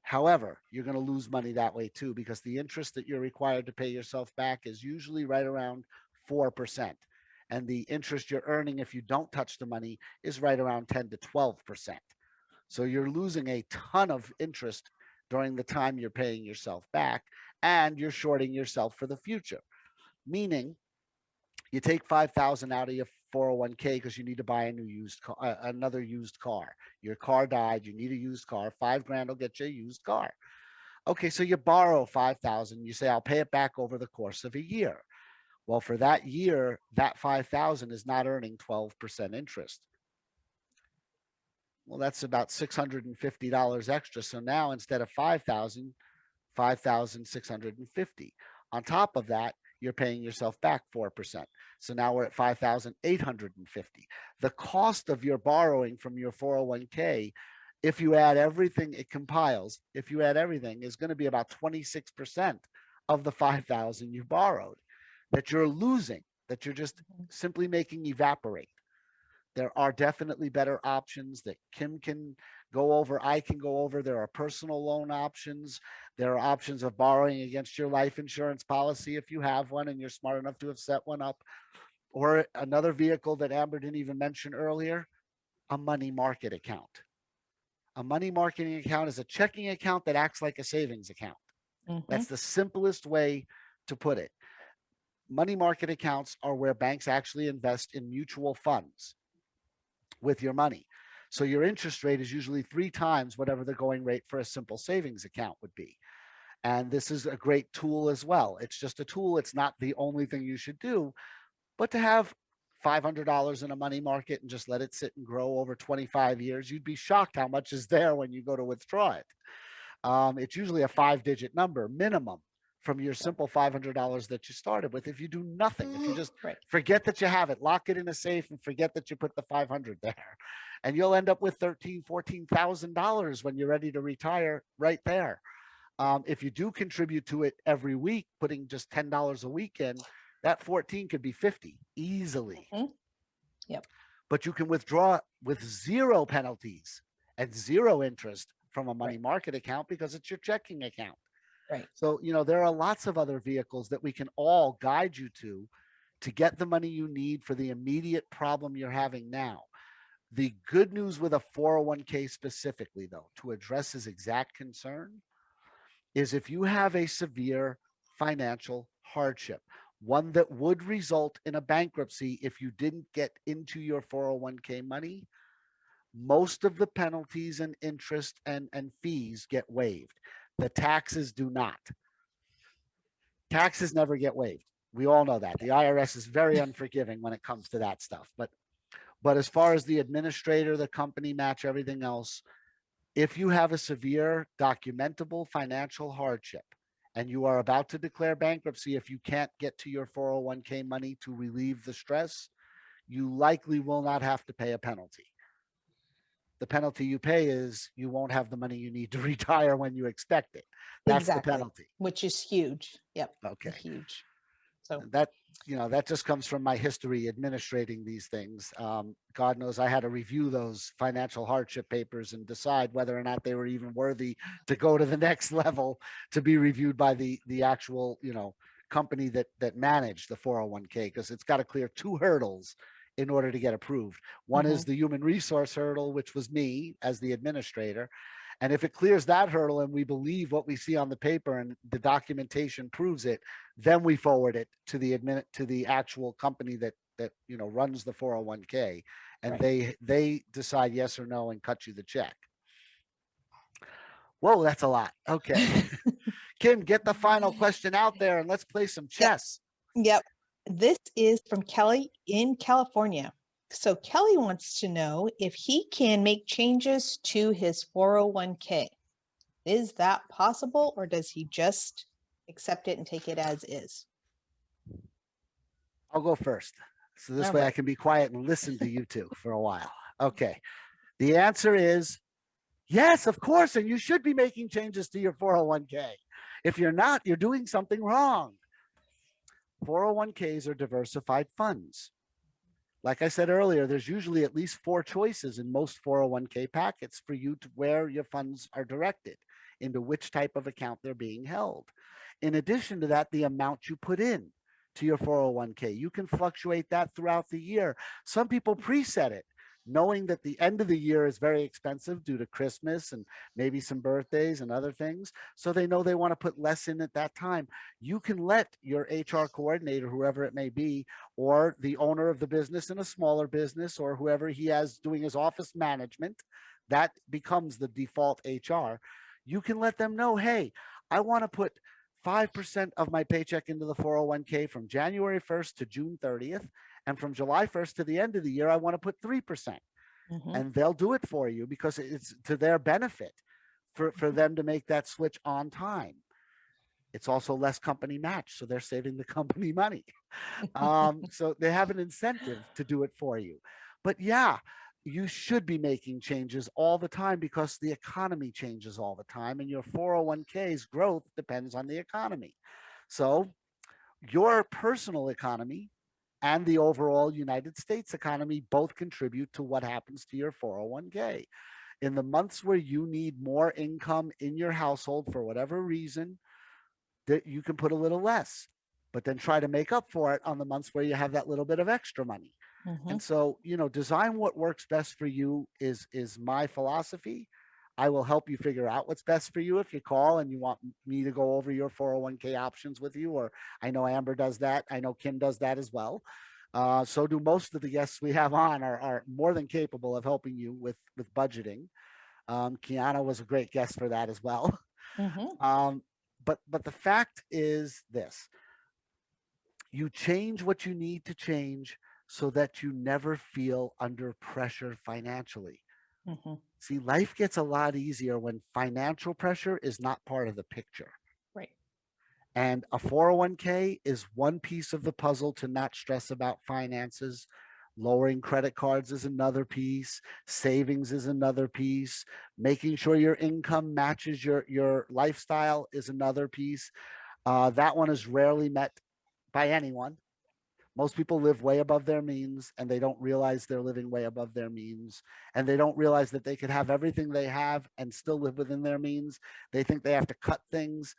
Speaker 1: However, you're going to lose money that way too, because the interest that you're required to pay yourself back is usually right around 4%. And the interest you're earning if you don't touch the money is right around 10 to 12%. So you're losing a ton of interest during the time you're paying yourself back, and you're shorting yourself for the future. Meaning, you take 5,000 out of your 401k because you need to buy another used car. Your car died, you need a used car. 5 grand will get you a used car. Okay, so you borrow 5,000. You say, I'll pay it back over the course of a year. Well, for that year, that 5,000 is not earning 12% interest. Well, that's about $650 extra. So now instead of 5,000, 5,650. On top of that, you're paying yourself back 4%. So now we're at 5,850. The cost of your borrowing from your 401k, if you add everything it compiles, if you add everything, is going to be about 26% of the 5,000 you borrowed that you're losing, that you're just simply making evaporate. There are definitely better options that Kim can go over, I can go over. There are personal loan options. There are options of borrowing against your life insurance policy if you have one and you're smart enough to have set one up. Or another vehicle that Amber didn't even mention earlier, a money market account. A money marketing account is a checking account that acts like a savings account. That's the simplest way to put it. Money market accounts are where banks actually invest in mutual funds with your money. So your interest rate is usually 3 times whatever the going rate for a simple savings account would be. And this is a great tool as well. It's just a tool. It's not the only thing you should do, but to have $500 in a money market and just let it sit and grow over 25 years, you'd be shocked how much is there when you go to withdraw it. It's usually a 5-digit number minimum from your simple $500 that you started with. If you do nothing, if you just forget that you have it, lock it in a safe and forget that you put the 500 there, and you'll end up with $13,000-14,000 when you're ready to retire right there. If you do contribute to it every week, putting just $10 a week in, that 14 could be 50 easily.
Speaker 2: Yep.
Speaker 1: But you can withdraw with zero penalties and zero interest from a money market account because it's your checking account.
Speaker 2: Right.
Speaker 1: So, there are lots of other vehicles that we can all guide you to get the money you need for the immediate problem you're having now. The good news with a 401k specifically, though, to address his exact concern, is if you have a severe financial hardship, one that would result in a bankruptcy if you didn't get into your 401k money, most of the penalties and interest and fees get waived. The taxes do not. Taxes never get waived. We all know that. The IRS is very unforgiving when it comes to that stuff. But as far as the administrator, the company match, everything else, if you have a severe documentable financial hardship and you are about to declare bankruptcy if you can't get to your 401k money to relieve the stress, you likely will not have to pay a penalty. The penalty you pay is you won't have the money you need to retire when you expect it. That's the
Speaker 2: Exactly.
Speaker 1: penalty.
Speaker 2: Which is huge. Yep.
Speaker 1: Okay.
Speaker 2: Huge. So
Speaker 1: That just comes from my history administrating these things. God knows I had to review those financial hardship papers and decide whether or not they were even worthy to go to the next level to be reviewed by the actual company that managed the 401k, because it's got to clear two hurdles in order to get approved. One is the human resource hurdle, which was me as the administrator. And if it clears that hurdle and we believe what we see on the paper and the documentation proves it, then we forward it to the actual company that runs the 401k, and they decide yes or no and cut you the check. Whoa, that's a lot. Okay. Kim, get the final question out there and let's play some chess.
Speaker 2: Yep. This is from Kelly in California. So Kelly wants to know if he can make changes to his 401k. Is that possible, or does he just accept it and take it as is?
Speaker 1: I'll go first. So this way I can be quiet and listen to you two for a while. Okay. The answer is yes, of course. And you should be making changes to your 401k. If you're not, you're doing something wrong. 401ks are diversified funds. Like I said earlier, there's usually at least 4 choices in most 401k packets for you to where your funds are directed, into which type of account they're being held. In addition to that, the amount you put in to your 401k, you can fluctuate that throughout the year. Some people preset it, knowing that the end of the year is very expensive due to Christmas and maybe some birthdays and other things. So they know they want to put less in at that time. You can let your HR coordinator, whoever it may be, or the owner of the business in a smaller business, or whoever he has doing his office management, that becomes the default HR. You can let them know, hey, I want to put 5% of my paycheck into the 401k from January 1st to June 30th. And from July 1st to the end of the year, I want to put 3%. And they'll do it for you because it's to their benefit for them to make that switch on time. It's also less company match, so they're saving the company money. So they have an incentive to do it for you. But yeah, you should be making changes all the time because the economy changes all the time, and your 401k's growth depends on the economy. So your personal economy and the overall United States economy both contribute to what happens to your 401k. In the months where you need more income in your household for whatever reason, that you can put a little less, but then try to make up for it on the months where you have that little bit of extra money. And so, design what works best for you is my philosophy. I will help you figure out what's best for you if you call and you want me to go over your 401k options with you, or I know Amber does that. I know Kim does that as well. So do most of the guests we have on are more than capable of helping you with budgeting. Kiana was a great guest for that as well. But the fact is this: you change what you need to change so that you never feel under pressure financially. See, life gets a lot easier when financial pressure is not part of the picture.
Speaker 2: Right.
Speaker 1: And a 401k is one piece of the puzzle to not stress about finances. Lowering credit cards is another piece. Savings is another piece. Making sure your income matches your lifestyle is another piece. That one is rarely met by anyone. Most people live way above their means, and they don't realize they're living way above their means. And they don't realize that they could have everything they have and still live within their means. They think they have to cut things.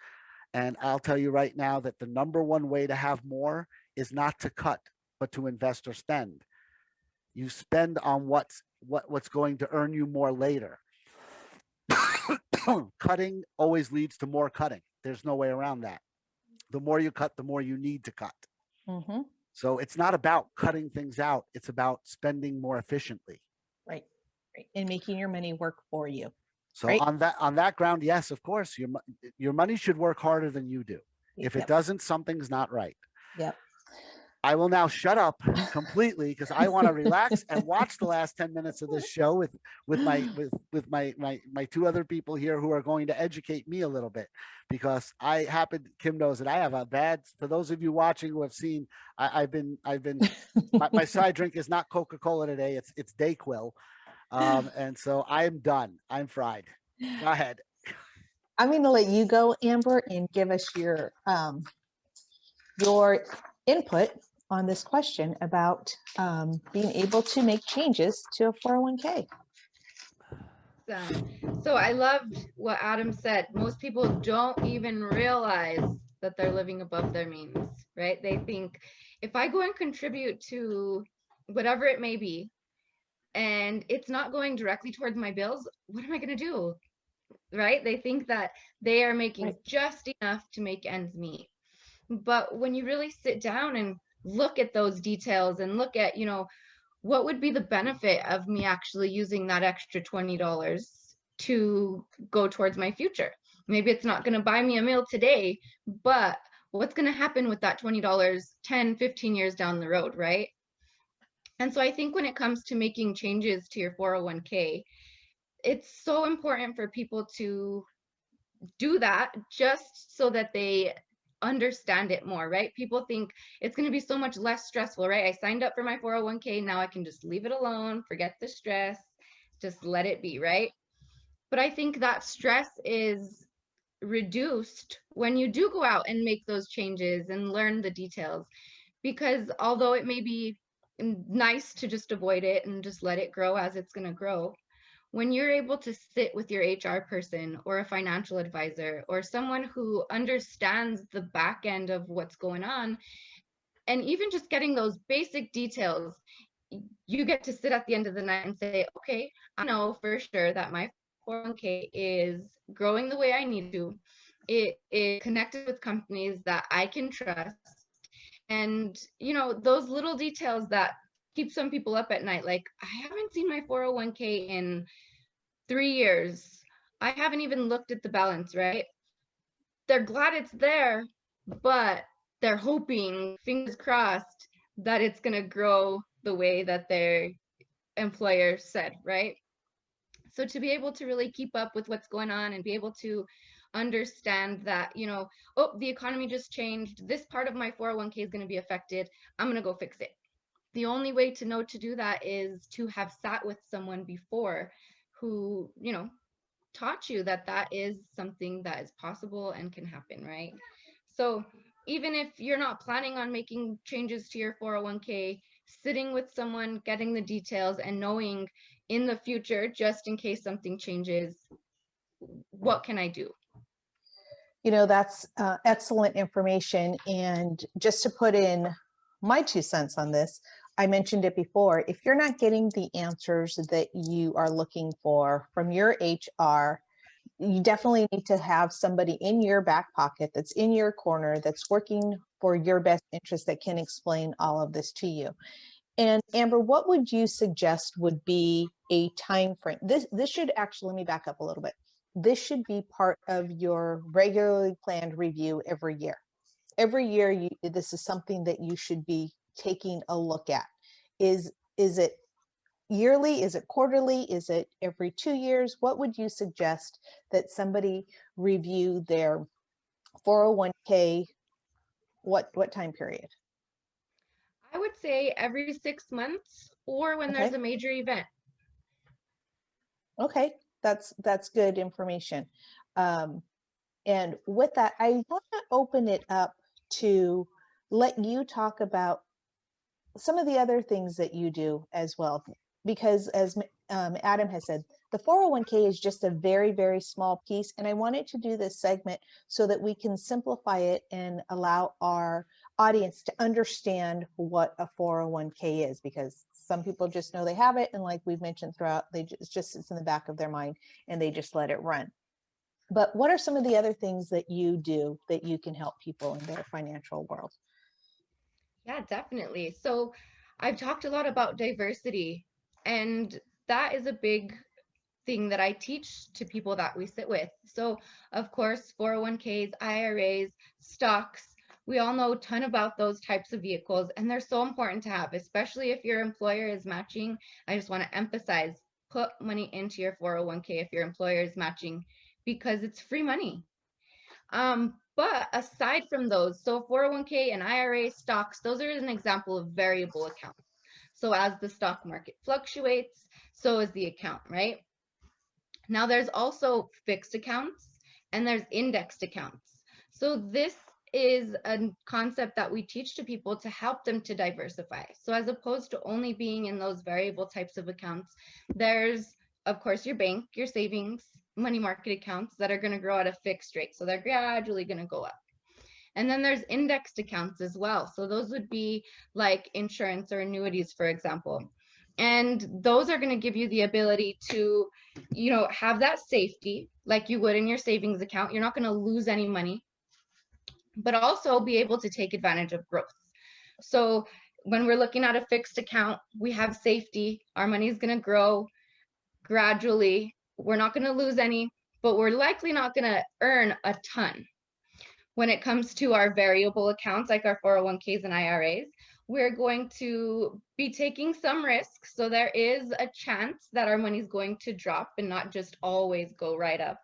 Speaker 1: And I'll tell you right now that the number one way to have more is not to cut, but to invest or spend. You spend on what's going to earn you more later. Cutting always leads to more cutting. There's no way around that. The more you cut, the more you need to cut.
Speaker 2: Mm-hmm.
Speaker 1: So it's not about cutting things out. It's about spending more efficiently.
Speaker 2: Right. Right. And making your money work for you.
Speaker 1: So
Speaker 2: right.
Speaker 1: on that ground, yes, of course, your money should work harder than you do. If it
Speaker 2: Yep.
Speaker 1: doesn't, something's not right.
Speaker 2: Yep.
Speaker 1: I will now shut up completely because I want to relax and watch the last 10 minutes of this show with my two other people here who are going to educate me a little bit, because Kim knows that I have a bad, for those of you watching who have seen, I've been my side drink is not Coca-Cola today, it's Dayquil. And so I'm done. I'm fried. Go ahead.
Speaker 2: I'm going to let you go, Amber, and give us your input on this question about being able to make changes to a 401k.
Speaker 3: So I loved what Adam said. Most people don't even realize that they're living above their means, right? They think, if I go and contribute to whatever it may be, and it's not going directly towards my bills, what am I going to do? Right? They think that they are making just enough to make ends meet. But when you really sit down and look at those details and look at, what would be the benefit of me actually using that extra $20 to go towards my future? Maybe it's not going to buy me a meal today, but what's going to happen with that $20 10, 15 years down the road, right? And so I think when it comes to making changes to your 401k, it's so important for people to do that just so that they understand it more, right? People think it's going to be so much less stressful, right? I signed up for my 401k, now I can just leave it alone, forget the stress, just let it be, right? But I think that stress is reduced when you do go out and make those changes and learn the details, because although it may be nice to just avoid it and just let it grow as it's going to grow, when you're able to sit with your HR person or a financial advisor or someone who understands the back end of what's going on, and even just getting those basic details, you get to sit at the end of the night and say, okay, I know for sure that my 401k is growing the way I need to. It is connected with companies that I can trust. And, those little details that keep some people up at night, like, I haven't seen my 401k in 3 years. I haven't even looked at the balance, right? They're glad it's there, but they're hoping, fingers crossed, that it's going to grow the way that their employer said, right? So to be able to really keep up with what's going on and be able to understand that, oh, the economy just changed, this part of my 401k is going to be affected, I'm going to go fix it. The only way to know to do that is to have sat with someone before who, taught you that that is something that is possible and can happen, right? So even if you're not planning on making changes to your 401k, sitting with someone, getting the details, and knowing in the future, just in case something changes, what can I do?
Speaker 2: That's excellent information. And just to put in my 2 cents on this, I mentioned it before, if you're not getting the answers that you are looking for from your HR, you definitely need to have somebody in your back pocket that's in your corner, that's working for your best interest, that can explain all of this to you. And Amber, what would you suggest would be a time frame? This should actually, let me back up a little bit. This should be part of your regularly planned review every year. Every year, this is something that you should be taking a look at. Is it yearly? Is it quarterly? Is it every 2 years? What would you suggest that somebody review their 401k? What time period?
Speaker 3: I would say every 6 months, or when there's a major event.
Speaker 2: Okay, that's good information. And with that, I want to open it up to let you talk about some of the other things that you do as well, because as Adam has said, The 401k is just a very, very small piece. And I wanted to do this segment so that we can simplify it and allow our audience to understand what a 401k is, because some people just know they have it. And like we've mentioned throughout, it just sits in the back of their mind and they just let it run. But what are some of the other things that you do that you can help people in their financial world?
Speaker 3: Yeah, definitely. So I've talked a lot about diversity, and that is a big thing that I teach to people that we sit with. So, of course, 401k's, IRAs, stocks, we all know a ton about those types of vehicles, and they're so important to have, especially if your employer is matching. I just want to emphasize, put money into your 401k if your employer is matching, because it's free money. But aside from those, so 401k and IRA stocks, those are an example of variable accounts. So as the stock market fluctuates, so is the account, right? Now there's also fixed accounts and there's indexed accounts. So this is a concept that we teach to people to help them to diversify. So as opposed to only being in those variable types of accounts, there's of course your bank, your savings, money market accounts that are going to grow at a fixed rate. So they're gradually going to go up. And then there's indexed accounts as well. So those would be like insurance or annuities, for example. And those are going to give you the ability to, have that safety like you would in your savings account. You're not going to lose any money, but also be able to take advantage of growth. So when we're looking at a fixed account, we have safety. Our money is going to grow gradually. We're not going to lose any, but we're likely not going to earn a ton. When it comes to our variable accounts, like our 401k's and IRAs, we're going to be taking some risks. So there is a chance that our money is going to drop and not just always go right up.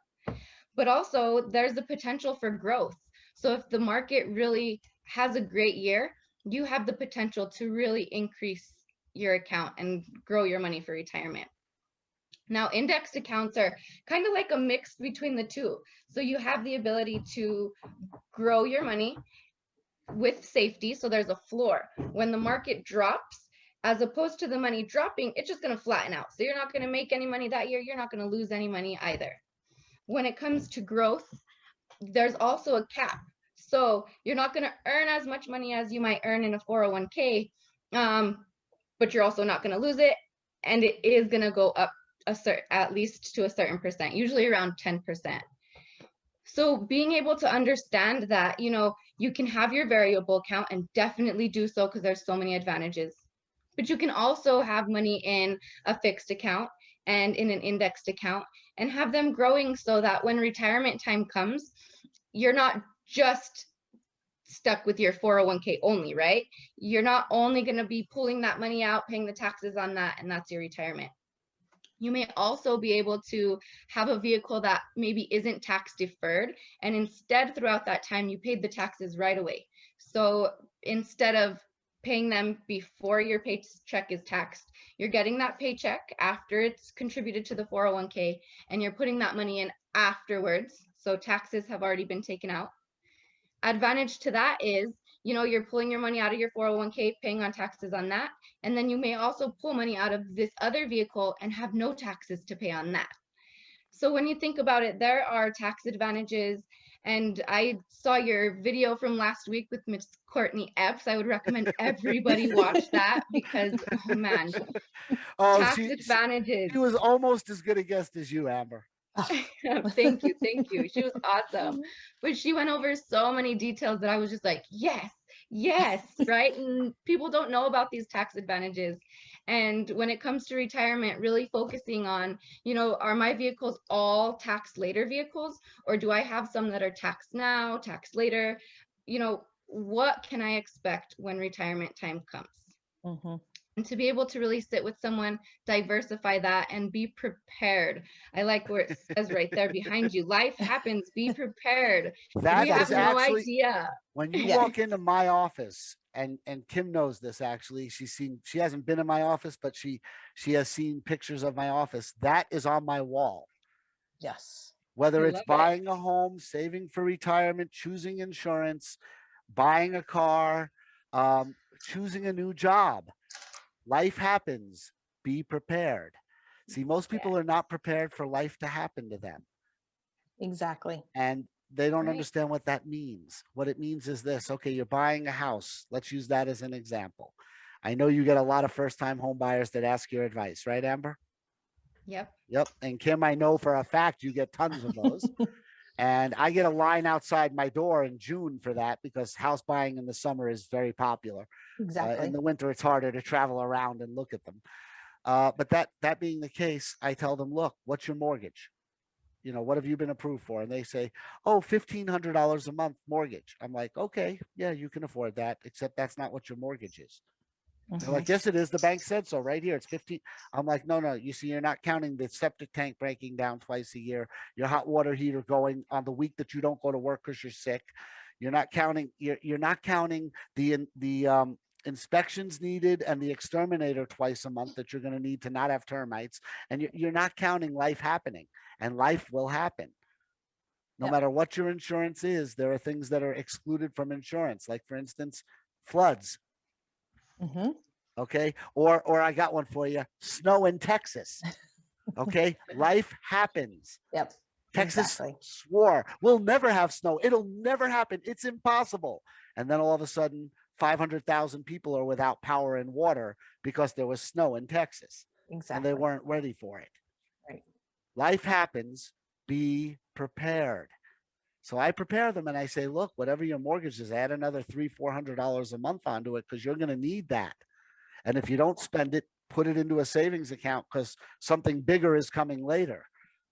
Speaker 3: But also there's the potential for growth. So if the market really has a great year, you have the potential to really increase your account and grow your money for retirement. Now, indexed accounts are kind of like a mix between the two. So you have the ability to grow your money with safety. So there's a floor. When the market drops, as opposed to the money dropping, it's just going to flatten out. So you're not going to make any money that year. You're not going to lose any money either. When it comes to growth, there's also a cap. So you're not going to earn as much money as you might earn in a 401k, but you're also not going to lose it. And it is going to go up at least to a certain percent, usually around 10%. So being able to understand that, you can have your variable account and definitely do so because there's so many advantages. But you can also have money in a fixed account and in an indexed account and have them growing so that when retirement time comes, you're not just stuck with your 401k only, right? You're not only going to be pulling that money out, paying the taxes on that, and that's your retirement. You may also be able to have a vehicle that maybe isn't tax deferred, and instead throughout that time you paid the taxes right away. So instead of paying them before your paycheck is taxed, you're getting that paycheck after it's contributed to the 401k, and you're putting that money in afterwards. So taxes have already been taken out. Advantage to that is, you're pulling your money out of your 401k, paying on taxes on that. And then you may also pull money out of this other vehicle and have no taxes to pay on that. So when you think about it, there are tax advantages. And I saw your video from last week with Miss Courtney Epps. I would recommend everybody watch that because, oh man, tax advantages.
Speaker 1: She was almost as good a guest as you, Amber.
Speaker 3: Thank you. She was awesome. But she went over so many details that I was just like, yes, right? And people don't know about these tax advantages. And when it comes to retirement, really focusing on, are my vehicles all tax later vehicles, or do I have some that are taxed now, taxed later? What can I expect when retirement time comes? Mm-hmm. And to be able to really sit with someone, diversify that, and be prepared. I like where it says right there behind you, life happens, be prepared.
Speaker 1: That
Speaker 3: we have
Speaker 1: is
Speaker 3: no
Speaker 1: actually,
Speaker 3: idea.
Speaker 1: When you walk into my office, and Kim knows this actually, she hasn't been in my office, but she has seen pictures of my office. That is on my wall.
Speaker 2: Yes.
Speaker 1: Whether it's buying a home, saving for retirement, choosing insurance, buying a car, choosing a new job. Life happens. Be prepared. See, most people are not prepared for life to happen to them.
Speaker 2: Exactly.
Speaker 1: And they don't
Speaker 3: Right.
Speaker 1: understand what that means. What it means is this. Okay, you're buying a house. Let's use that as an example. I know you get a lot of first-time home buyers that ask your advice, right, Amber?
Speaker 3: Yep.
Speaker 1: Yep. And Kim, I know for a fact you get tons of those. And I get a line outside my door in June for that because house buying in the summer is very popular. In
Speaker 2: Exactly.
Speaker 1: the winter, it's harder to travel around and look at them. But that being the case, I tell them, look, what's your mortgage? You know, what have you been approved for? And they say, oh, $1,500 a month mortgage. I'm like, okay, yeah, you can afford that, except that's not what your mortgage is. They're
Speaker 2: Mhm.
Speaker 1: like, yes, it is. The bank said so right here. It's 15. I'm like, no, no. You see, you're not counting the septic tank breaking down twice a year, your hot water heater going on the week that you don't go to work because you're sick. You're not counting. You're not counting the inspections needed and the exterminator twice a month that you're going to need to not have termites. And you're not counting life happening, and life will happen. No
Speaker 2: Yep.
Speaker 1: matter what your insurance is, there are things that are excluded from insurance, like for instance, floods.
Speaker 2: Mhm.
Speaker 1: Okay, or I got one for you, snow in Texas. Okay, life happens.
Speaker 2: Yep.
Speaker 1: Texas
Speaker 2: Exactly.
Speaker 1: swore we'll never have snow, it'll never happen, it's impossible. And then all of a sudden 500,000 people are without power and water because there was snow in Texas and they
Speaker 2: Exactly.
Speaker 1: weren't ready for it.
Speaker 2: Right.
Speaker 1: Life happens, be prepared. So I prepare them and I say, look, whatever your mortgage is, add another $300-400 a month onto it because you're going to need that. And if you don't spend it, put it into a savings account because something bigger is coming later.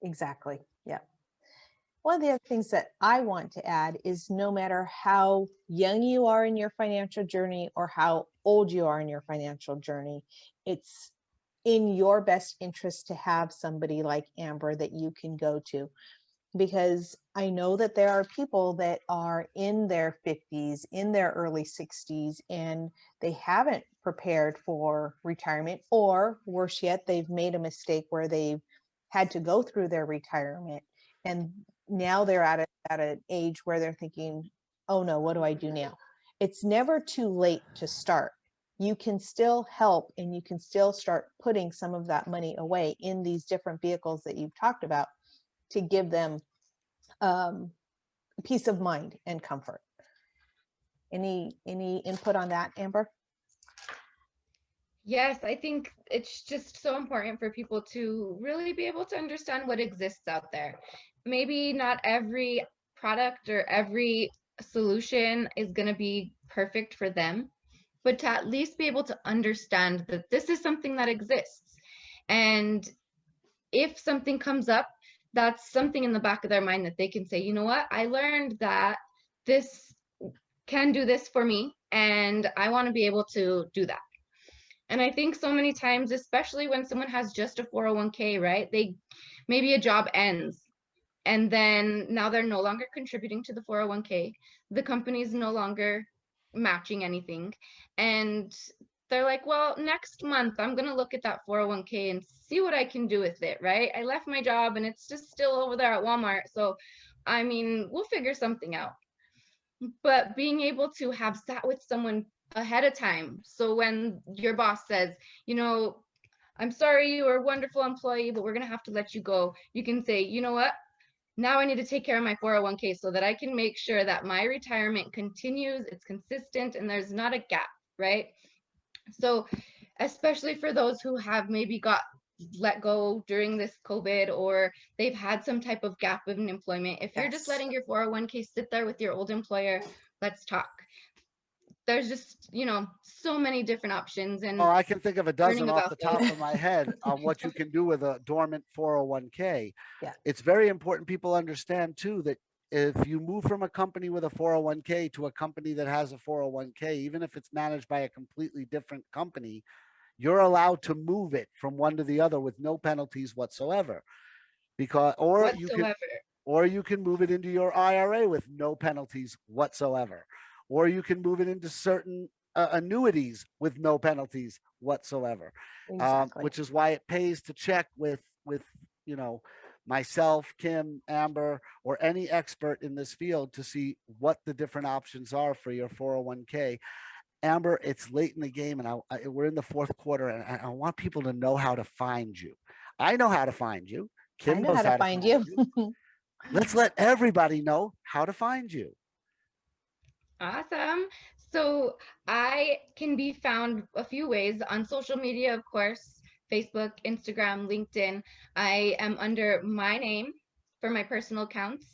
Speaker 2: Exactly. Yep. One of the other things that I want to add is no matter how young you are in your financial journey or how old you are in your financial journey, it's in your best interest to have somebody like Amber that you can go to. Because I know that there are people that are in their 50s, in their early 60s, and they haven't prepared for retirement, or worse yet, they've made a mistake where they've had to go through their retirement. And now they're at an age where they're thinking, oh no, what do I do now? It's never too late to start. You can still help and you can still start putting some of that money away in these different vehicles that you've talked about to give them um, peace of mind and comfort. Any input on that, Amber?
Speaker 3: Yes, I think it's just so important for people to really be able to understand what exists out there. Maybe not every product or every solution is going to be perfect for them, but to at least be able to understand that this is something that exists. And if something comes up, that's something in the back of their mind that they can say, you know what, I learned that this can do this for me, and I want to be able to do that. And I think so many times, especially when someone has just a 401k, right? They maybe a job ends and then now they're no longer contributing to the 401k. The company's no longer matching anything. And they're like, well, next month I'm going to look at that 401k and see what I can do with it, right? I left my job and it's just still over there at Walmart. So, I mean, we'll figure something out. But being able to have sat with someone ahead of time. So when your boss says, you know, I'm sorry, you were a wonderful employee, but we're going to have to let you go. You can say, you know what? Now I need to take care of my 401k so that I can make sure that my retirement continues, it's consistent, and there's not a gap, right? So, especially for those who have maybe got let go during this COVID or they've had some type of gap in employment, if you're just
Speaker 2: Yes.
Speaker 3: letting your 401k sit there with your old employer, let's talk. There's just, so many different options
Speaker 1: Oh,
Speaker 3: and
Speaker 1: I can think of a dozen
Speaker 3: learning
Speaker 1: off
Speaker 3: about
Speaker 1: the
Speaker 3: those.
Speaker 1: top of my head on what you can do with a dormant 401k.
Speaker 2: Yeah.
Speaker 1: It's very important people understand too that if you move from a company with a 401k to a company that has a 401k, even if it's managed by a completely different company, you're allowed to move it from one to the other with no penalties whatsoever. Because
Speaker 3: Whatsoever.
Speaker 1: or you can move it into your IRA with no penalties whatsoever. Or you can move it into certain annuities with no penalties whatsoever,
Speaker 2: Exactly.
Speaker 1: which is why it pays to check with you know myself, Kim, Amber, or any expert in this field to see what the different options are for your 401k. Amber, it's late in the game, and we're in the fourth quarter, and I want people to know how to find you. I know how to find you.
Speaker 2: I
Speaker 1: Kim
Speaker 2: know
Speaker 1: knows
Speaker 2: how to
Speaker 1: how to
Speaker 2: find
Speaker 1: find
Speaker 2: you.
Speaker 1: you. Let's let everybody know how to find you.
Speaker 3: Awesome. So I can be found a few ways on social media, of course, Facebook, Instagram, LinkedIn. I am under my name for my personal accounts.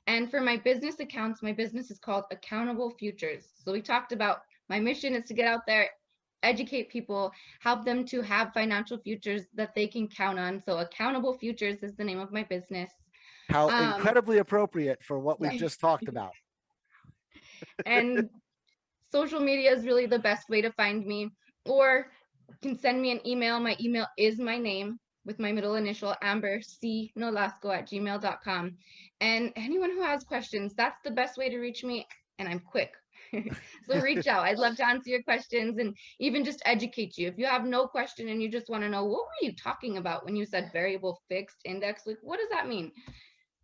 Speaker 3: And for my business accounts, my business is called Accountable Futures. So we talked about my mission is to get out there, educate people, help them to have financial futures that they can count on. So Accountable Futures is the name of my business.
Speaker 1: How
Speaker 3: Um,
Speaker 1: incredibly appropriate for what we've
Speaker 3: right.
Speaker 1: just talked about.
Speaker 3: And social media is really the best way to find me, or you can send me an email. My email is my name with my middle initial, Amber C Nolasco at gmail.com. And anyone who has questions, that's the best way to reach me. And I'm quick. So reach out. I'd love to answer your questions and even just educate you. If you have no question and you just want to know, what were you talking about when you said variable fixed index? Like, what does that mean?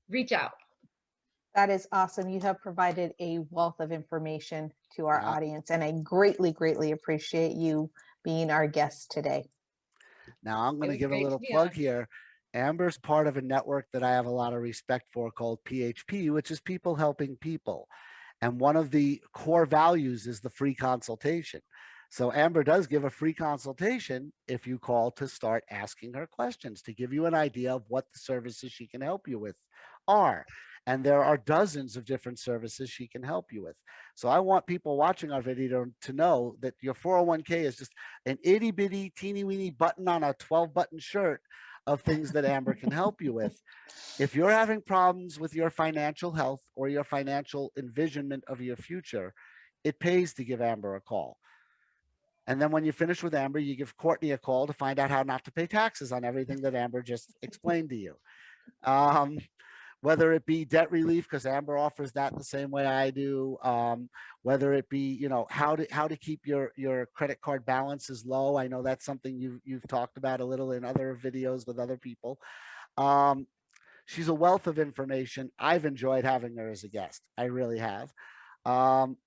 Speaker 3: Reach out.
Speaker 2: That is awesome. You have provided a wealth of information to our
Speaker 1: Yeah.
Speaker 2: audience, and I greatly, greatly appreciate you being our guest today.
Speaker 1: Now I'm going
Speaker 3: It
Speaker 1: to
Speaker 3: was
Speaker 1: give a
Speaker 3: great to
Speaker 1: little
Speaker 3: be
Speaker 1: plug
Speaker 3: on.
Speaker 1: here. Amber's part of a network that I have a lot of respect for called PHP, which is people helping people. And one of the core values is the free consultation. So Amber does give a free consultation if you call to start asking her questions to give you an idea of what the services she can help you with are. And there are dozens of different services she can help you with. So I want people watching our video to know that your 401k is just an itty bitty teeny weeny button on a 12 button shirt of things that Amber can help you with. If you're having problems with your financial health or your financial envisionment of your future, it pays to give Amber a call. And then when you finish with Amber, you give Courtney a call to find out how not to pay taxes on everything that Amber just explained to you. Um, whether it be debt relief, because Amber offers that the same way I do, whether it be, you know, how to keep your credit card balances low. I know that's something you've talked about a little in other videos with other people. Um, she's a wealth of information. I've enjoyed having her as a guest. I really have. Um,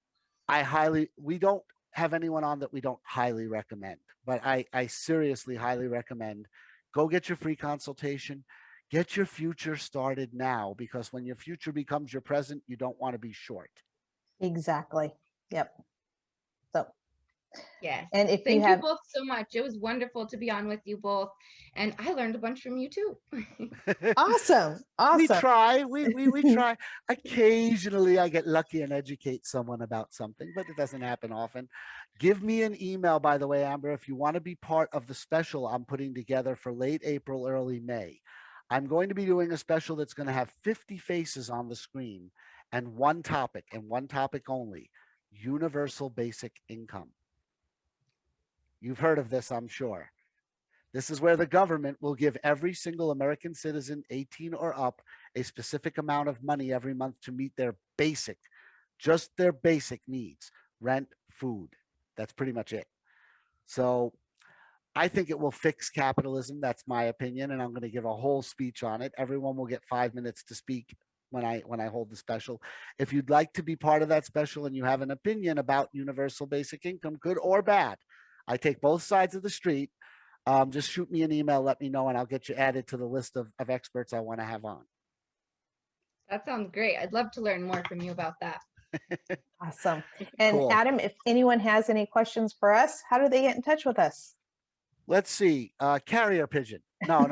Speaker 1: we don't have anyone on that we don't highly recommend, but I seriously highly recommend go get your free consultation. Get your future started now, because when your future becomes your present, you don't want to be short.
Speaker 2: Exactly. Yep. So,
Speaker 3: Yes.
Speaker 2: and if you
Speaker 3: Thank you
Speaker 2: have,
Speaker 3: both so much. It was wonderful to be on with you both. And I learned a bunch from you too.
Speaker 2: awesome,
Speaker 1: We
Speaker 2: awesome.
Speaker 1: try. We try. Occasionally, I get lucky and educate someone about something, but it doesn't happen often. Give me an email, by the way, Amber, if you want to be part of the special I'm putting together for late April, early May. I'm going to be doing a special that's going to have 50 faces on the screen and one topic only: universal basic income. You've heard of this, I'm sure. This is where the government will give every single American citizen 18 or up a specific amount of money every month to meet their basic, just their basic needs: rent, food. That's pretty much it. So I think it will fix capitalism. That's my opinion, and I'm going to give a whole speech on it. Everyone will get 5 minutes to speak when I hold the special. If you'd like to be part of that special and you have an opinion about universal basic income, good or bad, I take both sides of the street. Just shoot me an email, let me know, and I'll get you added to the list of experts I want to have on.
Speaker 3: That sounds great. I'd love to learn more from you about that.
Speaker 2: Awesome. And
Speaker 1: Cool.
Speaker 2: Adam, if anyone has any questions for us, how do they get in touch with us?
Speaker 1: Let's see. Carrier pigeon. No.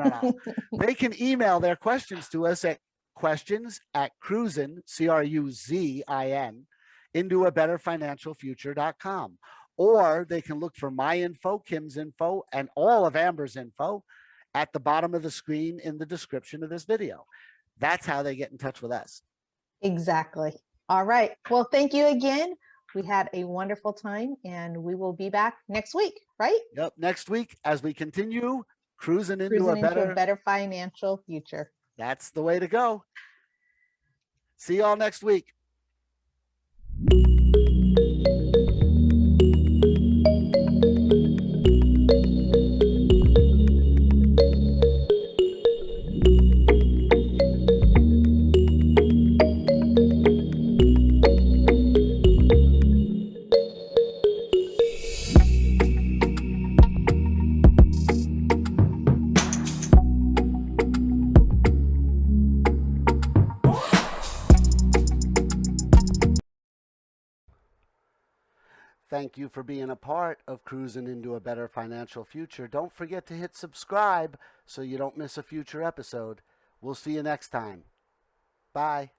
Speaker 1: They can email their questions to us at questions@cruzin, CRUZIN, into a betterfinancialfuture.com. Or they can look for my info, Kim's info, and all of Amber's info at the bottom of the screen in the description of this video. That's how they get in touch with us.
Speaker 2: Exactly. All right. Well, thank you again. We had a wonderful time, and we will be back next week, right?
Speaker 1: Yep. Next week, as we continue cruising into a
Speaker 2: better financial future.
Speaker 1: That's the way to go. See y'all next week. Thank you for being a part of Cruising into a Better Financial Future. Don't forget to hit subscribe so you don't miss a future episode. We'll see you next time. Bye.